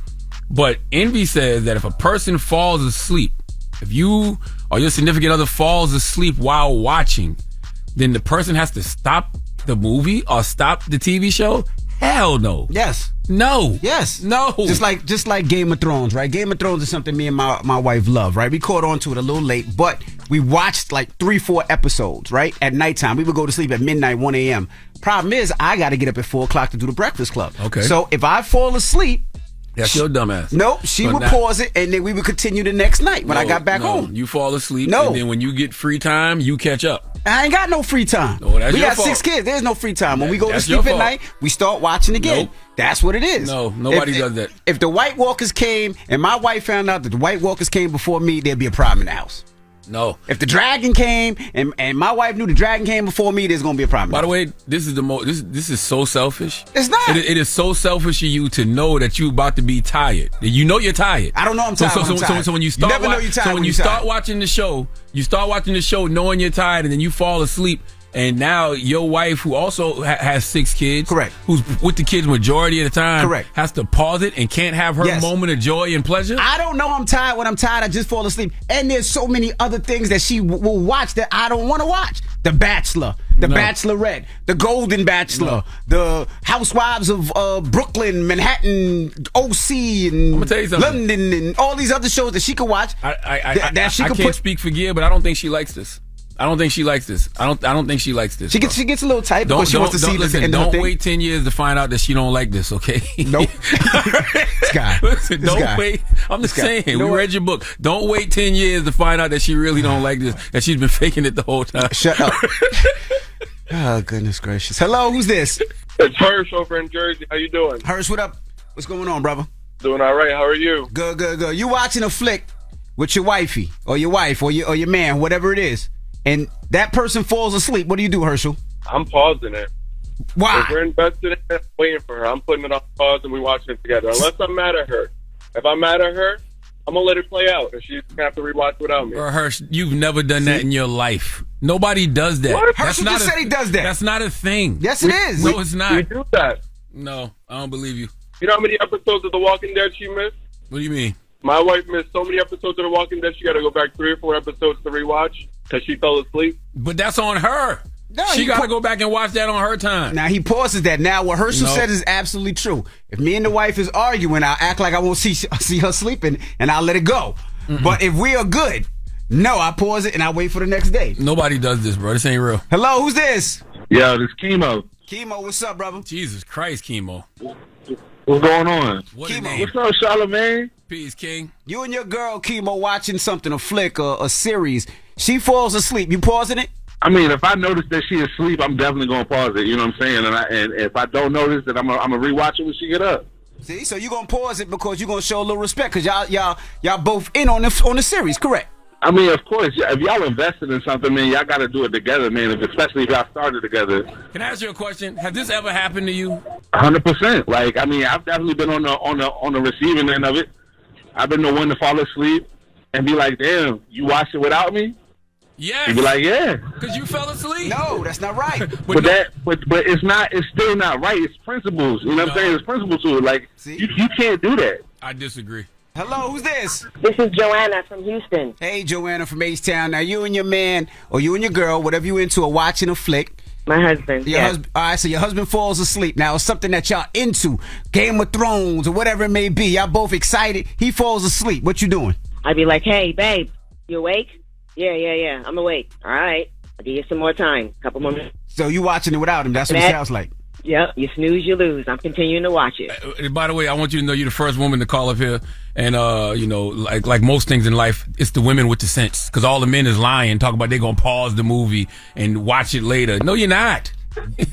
But Envy says that if a person falls asleep, if you or your significant other falls asleep while watching, then the person has to stop the movie or stop the TV show? Hell no. Yes. No. Yes. No. Just like Game of Thrones, right? Game of Thrones is something me and my wife love, right? We caught on to it a little late, but we watched like 3-4 episodes, right? At nighttime. We would go to sleep at midnight, 1 a.m. Problem is, I got to get up at 4 o'clock to do the Breakfast Club. Okay. So if I fall asleep, that's your dumbass. Nope. She would pause it, and then we would continue the next night when I got back home. You fall asleep, No. and then when you get free time, you catch up. I ain't got no free time. No, that's we your got fault. 6 kids. There's no free time. When we go to That's sleep your at fault. night, we start watching again. Nope. That's what it is. No, nobody does that. If the White Walkers came and my wife found out that the White Walkers came before me, there'd be a problem in the house. No. If the dragon came and my wife knew the dragon came before me, there's gonna be a problem. By the way, this is this is so selfish. It's not. It is so selfish of you to know that you're about to be tired. You know you're tired. I don't know I'm tired. So when you start, never know you're tired. So when you start watching the show, knowing you're tired, and then you fall asleep. And now your wife, who also has 6 kids, correct, who's with the kids majority of the time, correct, has to pause it and can't have her moment of joy and pleasure. I don't know I'm tired. When I'm tired, I just fall asleep. And there's so many other things that she will watch that I don't want to watch. The Bachelor, The Bachelorette, The Golden Bachelor, The Housewives of Brooklyn, Manhattan, OC, and London, and all these other shows that she could watch. I can't speak for Gia, but I don't think she likes this. I don't think she likes this. I don't think she likes this. She gets a little tight because she wants to see this. Don't wait 10 years to find out that she don't like this. Okay. Nope. This guy. Listen, don't wait. I'm just saying. We read your book. Don't wait 10 years to find out that she really don't like this. That she's been faking it the whole time. Shut up. Oh goodness gracious. Hello, who's this? It's Hirsch over in Jersey. How you doing? Hirsch, what up? What's going on, brother? Doing all right. How are you? Good. You watching a flick with your wifey or your wife or your man, whatever it is, and that person falls asleep. What do you do, Herschel? I'm pausing it. Why? If we're invested in it, waiting for her. I'm putting it on pause and we watching it together. Unless I'm mad at her. If I'm mad at her, I'm gonna let it play out, and she's gonna have to rewatch without me. Hirsch, you've never done that in your life. Nobody does that. What? Herschel just said he does that. That's not a thing. Yes, it is. No, it's not. We do that. No, I don't believe you. You know how many episodes of The Walking Dead she missed? What do you mean? My wife missed so many episodes of The Walking Dead, she got to go back 3 or 4 episodes to rewatch because she fell asleep. But that's on her. No, she got to go back and watch that on her time. Now, he pauses that. Now, what Herschel said is absolutely true. If me and the wife is arguing, I'll act like I won't see her sleeping, and I'll let it go. Mm-mm. But if we are good, no, I pause it, and I wait for the next day. Nobody does this, bro. This ain't real. Hello, who's this? Yo, this Chemo. Chemo, what's up, brother? Jesus Christ, Chemo. What's going on? Chemo. What's up, Charlamagne? Peace, King. You and your girl, Chemo, watching something, a flick or a series. She falls asleep. You pausing it? I mean, if I notice that she is asleep, I'm definitely gonna pause it. You know what I'm saying? And if I don't notice, then I'm gonna rewatch it when she get up. See, so you gonna pause it because you gonna show a little respect because y'all both in on the series, correct? I mean, of course, if y'all invested in something, man, y'all got to do it together, man. Especially if y'all started together. Can I ask you a question? Has this ever happened to you? 100%. Like, I mean, I've definitely been on the receiving end of it. I've been the one to fall asleep and be like, "Damn, you watched it without me?" Yes. You be like, "Yeah," because you fell asleep. No, that's not right. but it's not. It's still not right. It's principles. You know what I'm saying? There's principles to it. Like, you can't do that. I disagree. Hello, who's this? This is Joanna from Houston. Hey, Joanna from H-Town. Now, you and your man, or you and your girl, whatever you into, are watching a flick. My husband. All right, so your husband falls asleep. Now, it's something that y'all into, Game of Thrones or whatever it may be. Y'all both excited. He falls asleep. What you doing? I'd be like, "Hey, babe, you awake?" Yeah. I'm awake. All right. I'll give you some more time. A couple more minutes. So you watching it without him. That's what it sounds like. Yep, you snooze, you lose. I'm continuing to watch it. By the way, I want you to know you're the first woman to call up here. And, you know, like most things in life, it's the women with the sense. Because all the men is lying, talking about they're going to pause the movie and watch it later. No, you're not.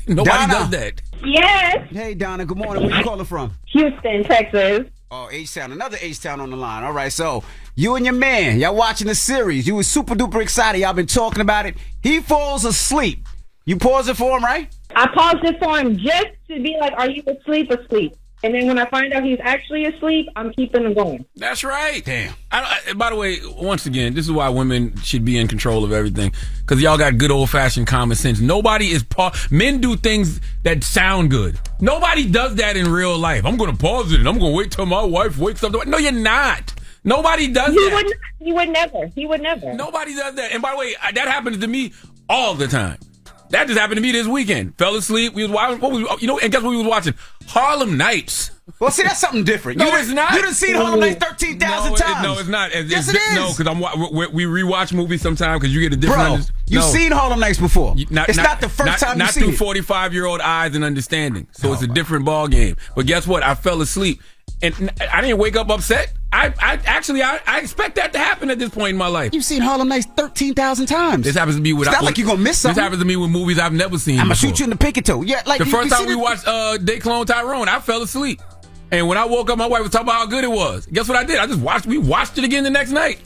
Nobody Donna. does that. Yes. Hey, Donna, good morning. Where you calling from? Houston, Texas. Oh, H-Town. Another H-Town on the line. All right, so you and your man, y'all watching the series. You was super duper excited. Y'all been talking about it. He falls asleep. You pause it for him, right? I paused it for him just to be like, "Are you asleep? And then when I find out he's actually asleep, I'm keeping him going. That's right. Damn. By the way, once again, this is why women should be in control of everything. Because y'all got good old-fashioned common sense. Nobody is men do things that sound good. Nobody does that in real life. I'm going to pause it and I'm going to wait till my wife wakes up. No, you're not. Nobody does that. He would never. Nobody does that. And by the way, that happens to me all the time. That just happened to me this weekend. Fell asleep. We was watching. And guess what we was watching? Harlem Nights. Well, see, that's something different. No, it's not. You done seen Harlem Nights 13,000 times. No, it's not. Yes, it is. No, because we rewatch movies sometimes because you get a different. You've seen Harlem Nights before. It's not the first time you've seen it. Not through 45-year-old eyes and understanding. So it's a different ball game. But guess what? I fell asleep. And I didn't wake up upset. I expect that to happen at this point in my life. You've seen Harlem Nights 13,000 times. This happens to me with. It's not like you're gonna miss something. This happens to me with movies I've never seen. I'm gonna shoot you in the pinky toe. Yeah, like the first time we watched They Clone Tyrone, I fell asleep. And when I woke up, my wife was talking about how good it was. Guess what I did? We watched it again the next night.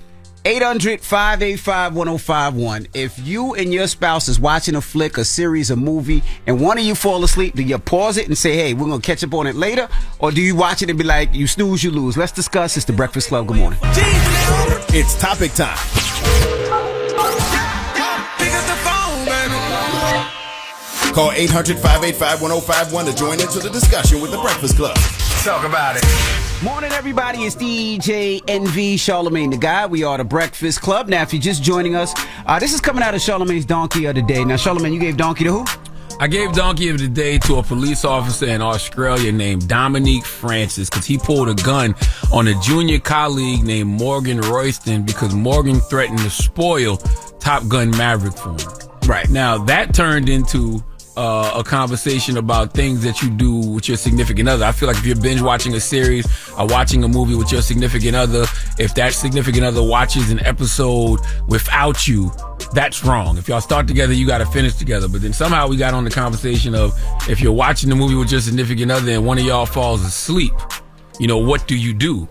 800-585-1051. If you and your spouse is watching a flick, a series, a movie, and one of you fall asleep, do you pause it and say, "Hey, we're going to catch up on it later"? Or do you watch it and be like, "You snooze, you lose"? Let's discuss. It's the Breakfast Club. Good morning. It's topic time. Call 800-585-1051 to join into the discussion with the Breakfast Club. Talk about it. Morning, everybody. It's DJ NV, Charlamagne the Guy. We are the Breakfast Club. Now, if you're just joining us, this is coming out of Charlamagne's Donkey of the Day. Now, Charlamagne, you gave Donkey to who? I gave Donkey of the Day to a police officer in Australia named Dominique Francis because he pulled a gun on a junior colleague named Morgan Royston because Morgan threatened to spoil Top Gun Maverick for him. Right. Now, that turned into a conversation about things that you do with your significant other. I feel like if you're binge watching a series or watching a movie with your significant other, if that significant other watches an episode without you, that's wrong. If y'all start together, you got to finish together. But then somehow we got on the conversation of if you're watching the movie with your significant other and one of y'all falls asleep, what do you do?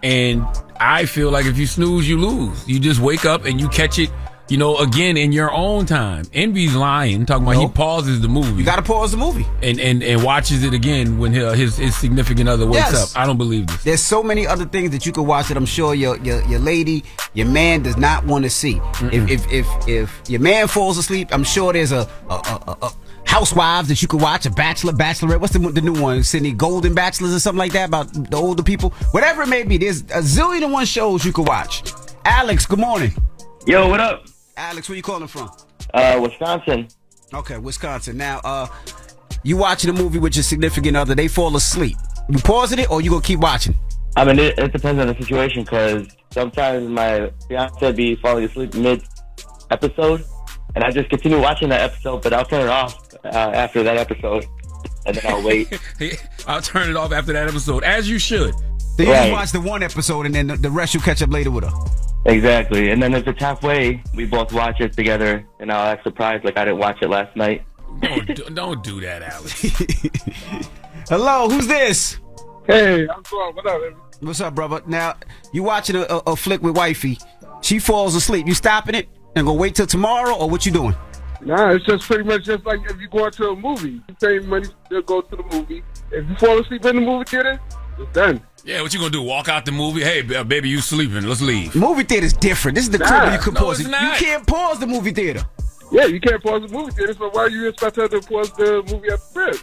And I feel like if you snooze, you lose. You just wake up and you catch it, again in your own time. Envy's lying, talking about he pauses the movie. You got to pause the movie. And watches it again when his significant other wakes up. I don't believe this. There's so many other things that you could watch that I'm sure your lady, your man does not want to see. If your man falls asleep, I'm sure there's a Housewives that you could watch, a Bachelor, Bachelorette. What's the new one? Sydney Golden Bachelors or something like that about the older people. Whatever it may be, there's a zillion and one shows you could watch. Alex, good morning. Yo, what up? Alex, where you calling from? Wisconsin. Okay, Wisconsin. Now, you watching a movie with your significant other, they fall asleep. You pausing it or you gonna keep watching? I mean, it depends on the situation because sometimes my fiance be falling asleep mid-episode and I just continue watching that episode, but I'll turn it off after that episode and then I'll wait. I'll turn it off after that episode, as you should. So you just watch the one episode and then the rest you'll catch up later with her. Exactly. And then if it's halfway, we both watch it together and I'll act surprised like I didn't watch it last night. Don't do that, Alex. Hello, who's this? Hey, I'm sorry. What up, baby? What's up, brother? Now, you watching a flick with wifey. She falls asleep. You stopping it and gonna wait till tomorrow, or what you doing? Nah, it's just pretty much just like if you go to a movie. You pay money to go to the movie. If you fall asleep in the movie theater, it's done. Yeah, what you gonna do? Walk out the movie? Hey, baby, you sleeping? Let's leave. Movie theater's different. This is the crib where you can pause it. Not. You can't pause the movie theater. Yeah, you can't pause the movie theater, so why you expect her to pause the movie at the crib?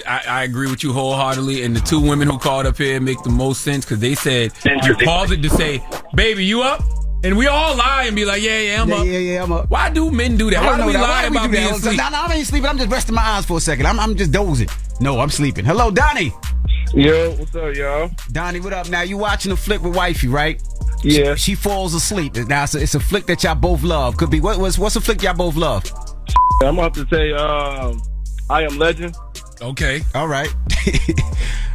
I agree with you wholeheartedly, and the two women who called up here make the most sense because they said you pause it to say, "Baby, you up?" And we all lie and be like, "Yeah, I'm up." Yeah, I'm up. Why do men do that? Why do we lie about being asleep? No, I ain't sleeping. I'm just resting my eyes for a second. I'm just dozing. No, I'm sleeping. Hello, Donnie. Yo, what's up, y'all? Donnie, what up? Now you watching a flick with wifey, right? Yeah. She falls asleep. Now it's a flick that y'all both love. Could be what's a flick y'all both love? I'm about to say, I Am Legend. Okay. All right.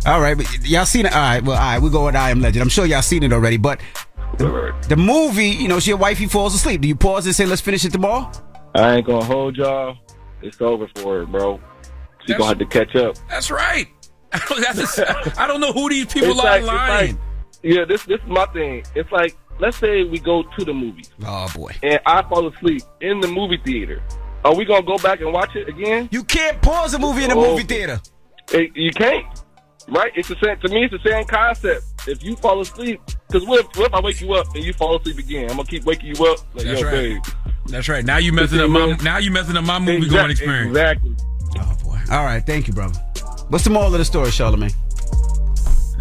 All right. But y'all seen it? All right. Well, all right. We go with I Am Legend. I'm sure y'all seen it already. But the movie, your wifey falls asleep. Do you pause and say, let's finish it tomorrow? I ain't going to hold y'all. It's over for her, bro. She's going to have to catch up. That's right. I don't know who these people are lying. This is my thing. It's like, let's say we go to the movies. Oh, boy. And I fall asleep in the movie theater. Are we going to go back and watch it again? You can't pause a movie in the movie theater. You can't. Right? It's the same. To me, it's the same concept. If you fall asleep, because what if I wake you up and you fall asleep again? I'm going to keep waking you up. Like, That's yo, right. babe. That's right. Now you messing up my movie going experience. Exactly. Oh, boy. All right. Thank you, brother. What's the moral of the story, Charlamagne?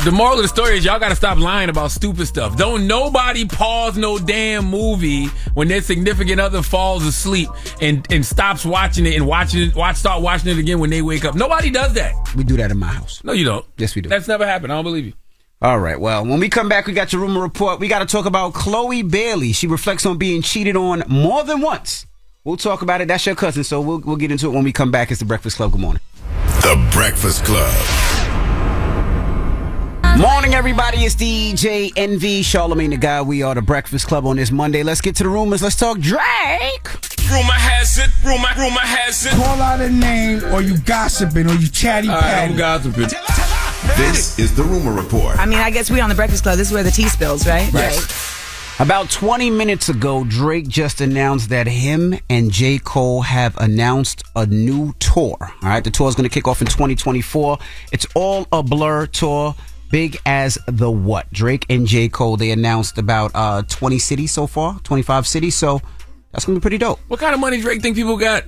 The moral of the story is y'all got to stop lying about stupid stuff. Don't nobody pause no damn movie when their significant other falls asleep and stops watching it and start watching it again when they wake up. Nobody does that. We do that in my house. No, you don't. Yes, we do. That's never happened. I don't believe you. All right. Well, when we come back, we got your rumor report. We got to talk about Chloe Bailey. She reflects on being cheated on more than once. We'll talk about it. That's your cousin, so we'll get into it when we come back. It's The Breakfast Club. Good morning. The Breakfast Club. Morning, everybody. It's DJ Envy, Charlamagne the Guy. We are The Breakfast Club on this Monday. Let's get to the rumors. Let's talk Drake. Rumor has it. Call out a name, or you gossiping, or you chatty patty. I'm gossiping. This is the Rumor Report. I mean, I guess we on the Breakfast Club. This is where the tea spills, right? Right. About 20 minutes ago, Drake just announced that him and J. Cole have announced a new tour. All right, the tour is going to kick off in 2024. It's all a Blur tour. Big as the what? Drake and J. Cole, they announced about 20 cities so far, 25 cities. So that's going to be pretty dope. What kind of money Drake think people got?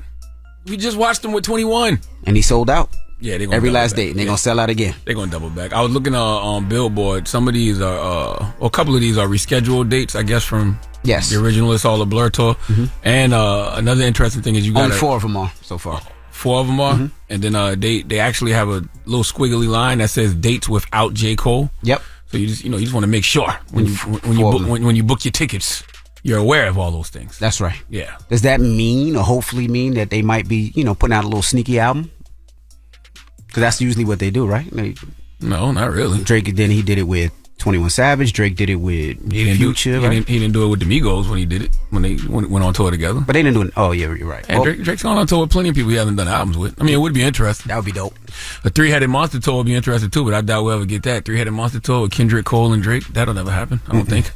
We just watched him with 21. And he sold out. Yeah, they're gonna every last back. date, and they're gonna sell out again. They're gonna double back. I was looking on Billboard. Some of these are, a couple of these are rescheduled dates, I guess, from the original It's All a Blur tour. Mm-hmm. And another interesting thing is you got only 4 of them are so far. 4 of them are, and then they actually have a little squiggly line that says dates without J. Cole. Yep. So you just want to make sure when you book your tickets. you're aware of all those things. That's right. Yeah. Does that mean, or hopefully mean, that they might be, putting out a little sneaky album? Because that's usually what they do, right? No, not really. Drake, then he did it with 21 Savage. Drake did it with Future. He didn't do it with the Migos when he did it, when they went on tour together. But they didn't do it. Oh, yeah, you're right. And Drake's gone on tour with plenty of people he hasn't done albums with. I mean, it would be interesting. That would be dope. A Three-Headed Monster tour would be interesting too, but I doubt we'll ever get that. Three-Headed Monster tour with Kendrick, Cole, and Drake. That'll never happen, I don't think.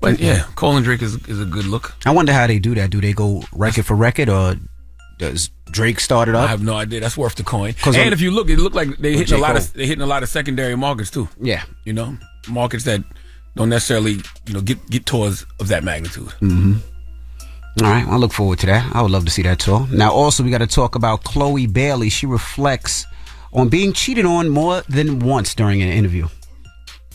But yeah, Cole and Drake is a good look. I wonder how they do that. Do they go record for record, or does Drake start it up? I have no idea. That's worth the coin. And if you look, it looked like they hitting a lot of secondary markets too. Yeah, markets that don't necessarily get tours of that magnitude. Mm-hmm. All right, I look forward to that. I would love to see that tour. Now, also, we got to talk about Chloe Bailey. She reflects on being cheated on more than once during an interview.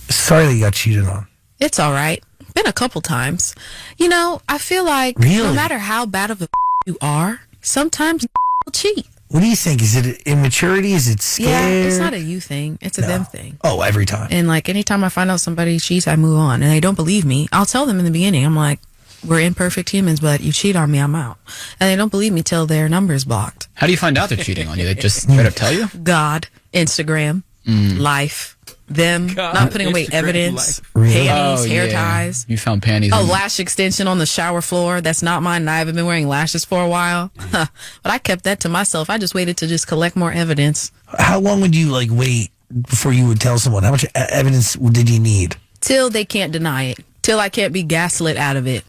Sorry that you got cheated on. It's all right. Been a couple times. I feel like no matter how bad of a you are, sometimes will cheat. What do you think? Is it immaturity? Is it scared? Yeah, it's not a you thing. It's a them thing. Oh, every time. And anytime I find out somebody cheats, I move on. And they don't believe me, I'll tell them in the beginning. I'm like, we're imperfect humans, but you cheat on me, I'm out. And they don't believe me till their number's blocked. How do you find out they're cheating on you? They just try to tell you? God, Instagram, life. Them not putting away evidence, panties, hair ties. You found panties. A lash extension on the shower floor. That's not mine. I haven't been wearing lashes for a while. But I kept that to myself. I just waited to just collect more evidence. How long would you wait before you would tell someone? How much evidence did you need? Till they can't deny it. Till I can't be gaslit out of it.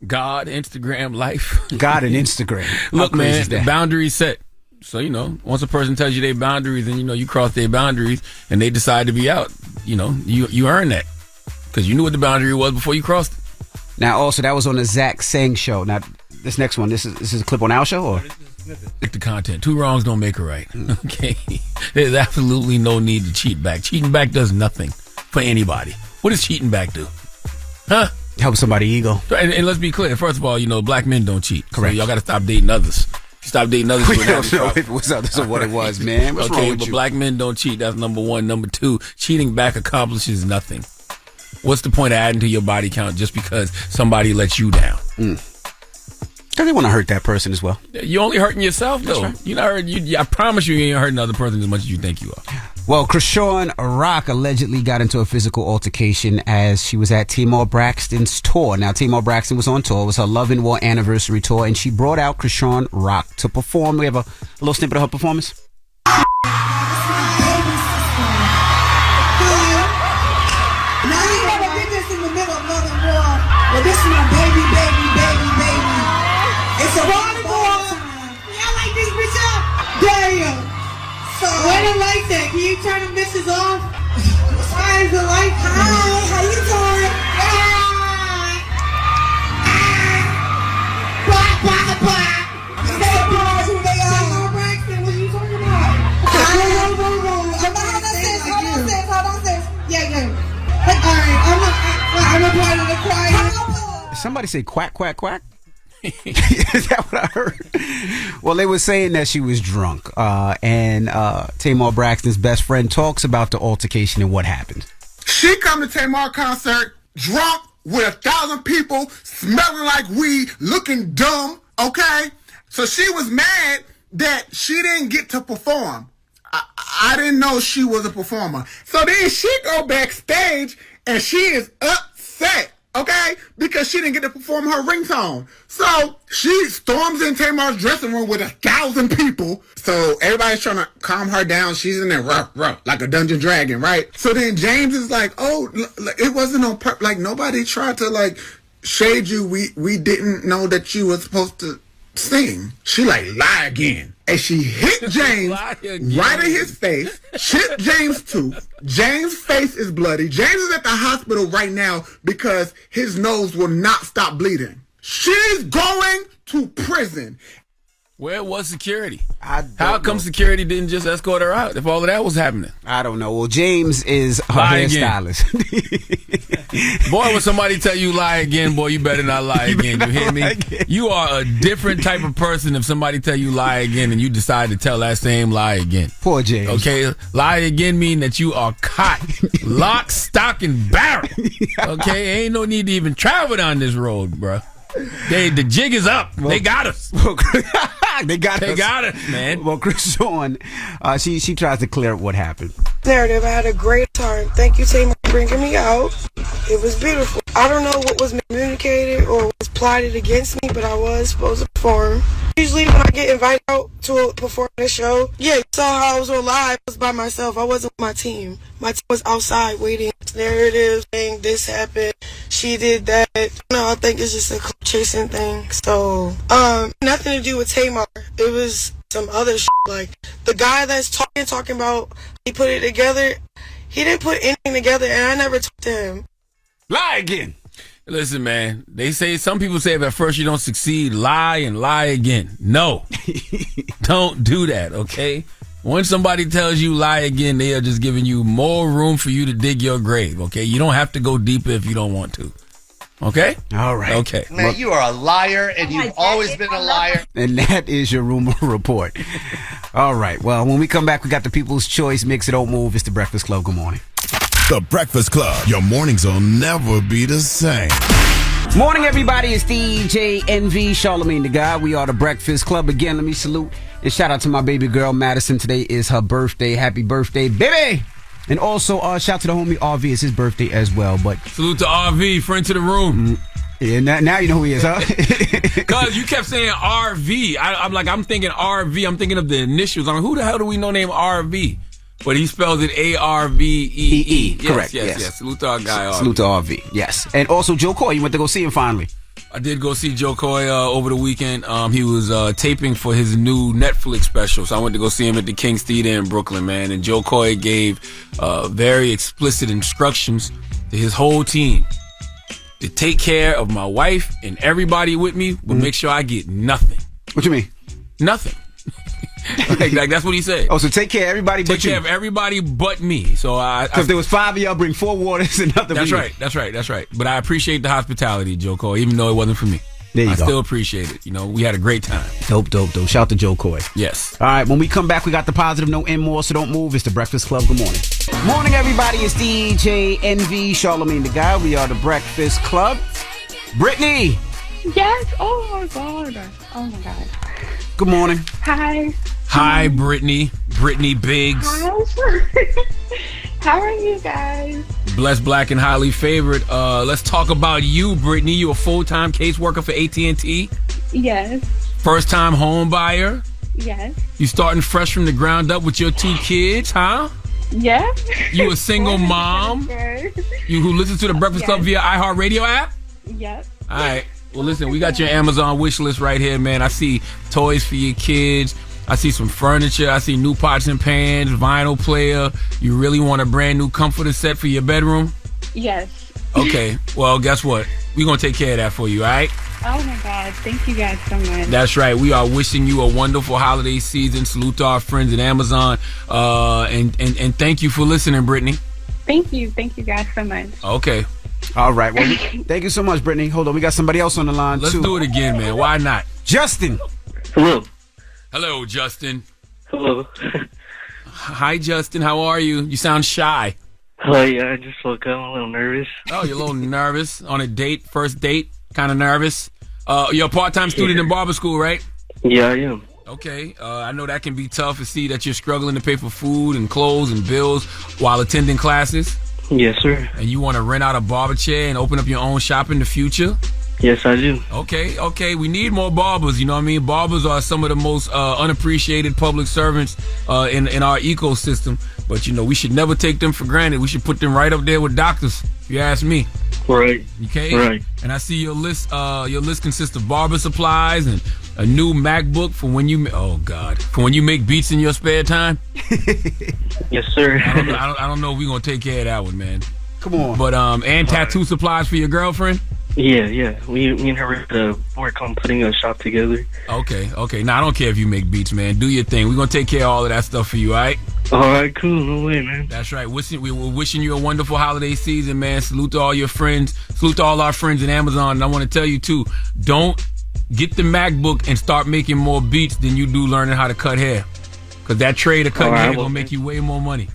God, Instagram, life. God and Instagram. Look, man, the boundaries set. So, once a person tells you their boundaries and, you cross their boundaries and they decide to be out, you earn that because you knew what the boundary was before you crossed it. Now, also, that was on the Zach Sang show. Now, this next one, this is a clip on our show, or? Stick to content. 2 wrongs don't make a right. Okay? There's absolutely no need to cheat back. Cheating back does nothing for anybody. What does cheating back do? Huh? Help somebody's ego. And let's be clear. First of all, black men don't cheat. Correct. So y'all got to stop dating others. Stop dating others. We don't know if it was others or what it was, man. What's wrong with but you? Black men don't cheat. That's number one. Number two, cheating back accomplishes nothing. What's the point of adding to your body count just because somebody lets you down? Because they want to hurt that person as well. You're only hurting yourself, though. Right. You're not hurting. I promise you ain't hurting the other person as much as you think you are. Well, Krishan Rock allegedly got into a physical altercation as she was at Tamar Braxton's tour. Now, Tamar Braxton was on tour. It was her Love and War anniversary tour, and she brought out Krishan Rock to perform. We have a little snippet of her performance. Now you never did this in the middle of Love and War. Well, this is my baby. It's a party boy. Y'all like this bitch up? Damn. So where the lights at? Can you turn the bitches off? Why is the light? Hi, how you doing? Say applause who they are. Braxton, what you talking about? Hold on, sis. Yeah. I'm a part of the choir. Did somebody say quack, quack, quack? Is that what I heard? Well, they were saying that she was drunk. And Tamar Braxton's best friend talks about the altercation and what happened. She come to Tamar concert drunk with 1,000 people, smelling like weed, looking dumb, okay? So she was mad that she didn't get to perform. I didn't know she was a performer. So then she go backstage and she is upset. Okay? Because she didn't get to perform her ringtone. So she storms in Tamar's dressing room with 1,000 people. So everybody's trying to calm her down. She's in there rough, like a dungeon dragon, right? So then James is like, oh, it wasn't on purpose. Like, nobody tried to, shade you. We didn't know that you were supposed to sing. She lie again. And she hit James right in his face. Chipped James' tooth. James' face is bloody. James is at the hospital right now because his nose will not stop bleeding. She's going to prison. Where was security? How come security didn't just escort her out if all of that was happening? I don't know. Well, James is her hairstylist. Boy, when somebody tell you lie again, boy, you better not lie again. You hear me? You are a different type of person if somebody tell you lie again and you decide to tell that same lie again. Poor James. Okay? Lie again mean that you are caught. Lock, stock, and barrel. Okay? Ain't no need to even travel down this road, bruh. The jig is up. They got us. They got us, man. Well, Chris on, she tries to clear up what happened. Narrative. I had a great time. Thank you, Tamar, for bringing me out. It was beautiful. I don't know what was communicated or was plotted against me, but I was supposed to perform. Usually when I get invited out to perform a show, you saw how I was on live. I was by myself. I wasn't with my team. My team was outside waiting. Narrative saying this happened. She did that. No, I think it's just a chasing thing. So, nothing to do with Tamar. It was some other shit. Like, the guy that's talking about he put it together, he didn't put anything together, and I never talked to him. Lie again. Listen, man, some people say if at first you don't succeed, lie and lie again. No. Don't do that, okay? When somebody tells you lie again, they are just giving you more room for you to dig your grave, okay? You don't have to go deeper if you don't want to. Okay? All right. Okay. Man, you are a liar, and you've always been a liar. And that is your rumor report. All right. Well, when we come back, we got the People's Choice Mix It Don't Move. It's the Breakfast Club. Good morning. The Breakfast Club. Your mornings will never be the same. Morning, everybody. It's DJ NV, Charlamagne the Guy. We are the Breakfast Club. Again, let me salute and shout out to my baby girl, Madison. Today is her birthday. Happy birthday, baby. And also, shout to the homie RV. It's his birthday as well. But salute to RV, friend to the room. Yeah, now you know who he is, huh? Cause you kept saying RV. I'm thinking RV. I'm thinking of the initials. I'm like, who the hell do we know named RV? But he spells it ARVEE. Correct. Yes. Salute to our guy, RV. Salute to RV. Yes. And also Joe Coy. You went to go see him finally. I did go see Joe Coy over the weekend. He was taping for his new Netflix special, so I went to go see him at the King's Theater in Brooklyn, man. And Joe Coy gave very explicit instructions to his whole team to take care of my wife and everybody with me, but make sure I get nothing. What you mean? Nothing. like that's what he said. Oh, so take care of everybody but you. Take care of everybody but me. So if there was 5 of y'all, bring 4 waters and nothing. That's right. But I appreciate the hospitality, Joe Coy, even though it wasn't for me. There you go. I still appreciate it. You know, we had a great time. Dope. Shout out to Joe Coy. Yes. All right, when we come back, we got the positive note and more, so don't move. It's the Breakfast Club. Good morning. Morning, everybody. It's DJ NV, Charlamagne the Guy. We are the Breakfast Club. Brittany. Yes. Oh, my God. Oh, my God. Good morning. Hi, Brittany. Brittany Biggs. Hi. How are you guys? Blessed, black, and highly favored. Let's talk about you, Brittany. You a full-time caseworker for AT&T? Yes. First-time home buyer? Yes. You starting fresh from the ground up with your 2 kids, huh? Yeah. You a single mom? You who listens to the Breakfast Club via iHeartRadio app? Yep. All right. Well, listen, we got your Amazon wish list right here, man. I see toys for your kids. I see some furniture. I see new pots and pans, vinyl player. You really want a brand new comforter set for your bedroom? Yes. Okay. Well, guess what? We're going to take care of that for you, all right? Oh, my God. Thank you guys so much. That's right. We are wishing you a wonderful holiday season. Salute to our friends at Amazon. And thank you for listening, Brittany. Thank you. Thank you guys so much. Okay. All right. Well, thank you so much, Brittany. Hold on. We got somebody else on the line, Let's too. do it again, man. Why not? Justin. Hello, Justin. Hello. Hi, Justin. How are you? You sound shy. Oh, yeah. I just woke up. I'm a little nervous. Oh, you're a little nervous on a date, first date? Kind of nervous? You're a part-time student in barber school, right? Yeah, I am. Okay. I know that can be tough to see that you're struggling to pay for food and clothes and bills while attending classes. Yes, sir. And you want to rent out a barber chair and open up your own shop in the future? Yes, I do. Okay. We need more barbers, you know what I mean? Barbers are some of the most unappreciated public servants in our ecosystem. But, you know, we should never take them for granted. We should put them right up there with doctors, if you ask me. Right. Okay? Right. And I see your list consists of barber supplies and a new MacBook for when you make beats in your spare time. Yes, sir. I don't know if we're gonna take care of that one, man. Come on. But and tattoo supplies for your girlfriend. Yeah. Me and her were to work on putting a shop together. Okay. Now, I don't care if you make beats, man. Do your thing. We're going to take care of all of that stuff for you, all right? All right, cool. No way, man. That's right. We're wishing you a wonderful holiday season, man. Salute to all your friends. Salute to all our friends in Amazon. And I want to tell you, too, don't get the MacBook and start making more beats than you do learning how to cut hair. Because that trade of cutting hair is going to make you way more money.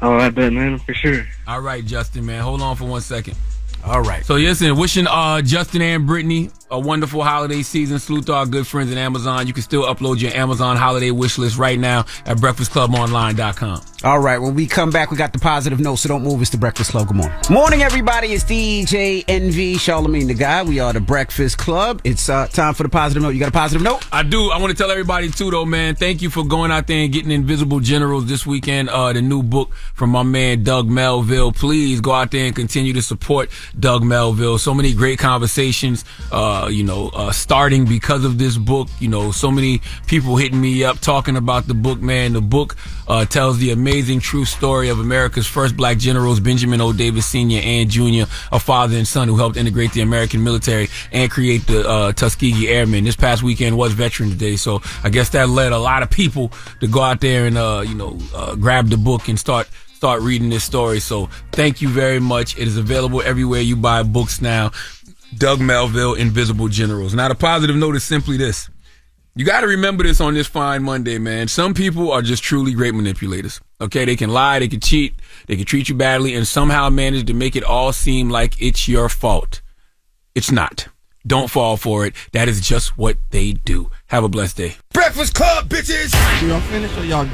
Oh, I bet, man, for sure. All right, Justin, man. Hold on for 1 second. All right. So, listen, wishing Justin and Brittany a wonderful holiday season. Salute to our good friends at Amazon. You can still upload your Amazon holiday wish list right now at breakfastclubonline.com. All right. When we come back, we got the positive note, so don't move. It's the Breakfast Club. Good morning. Morning, everybody. It's DJ NV, Charlamagne the Guy. We are the Breakfast Club. It's time for the positive note. You got a positive note? I do. I want to tell everybody, too, though, man, thank you for going out there and getting Invisible Generals this weekend. The new book from my man, Doug Melville. Please go out there and continue to support Doug Melville. So many great conversations, starting because of this book. So many people hitting me up talking about the book, man. The book tells the amazing true story of America's first black generals, Benjamin O. Davis Sr. and Jr., a father and son who helped integrate the American military and create the Tuskegee Airmen. This past weekend was Veterans Day, so I guess that led a lot of people to go out there and grab the book and start reading this story. So thank you very much. It is available everywhere you buy books now. Doug Melville, Invisible Generals. Now, the positive note is simply this. You got to remember this on this fine Monday, man. Some people are just truly great manipulators. Okay, they can lie, they can cheat, they can treat you badly, and somehow manage to make it all seem like it's your fault. It's not. Don't fall for it. That is just what they do. Have a blessed day. Breakfast Club, bitches! Y'all finished or y'all done?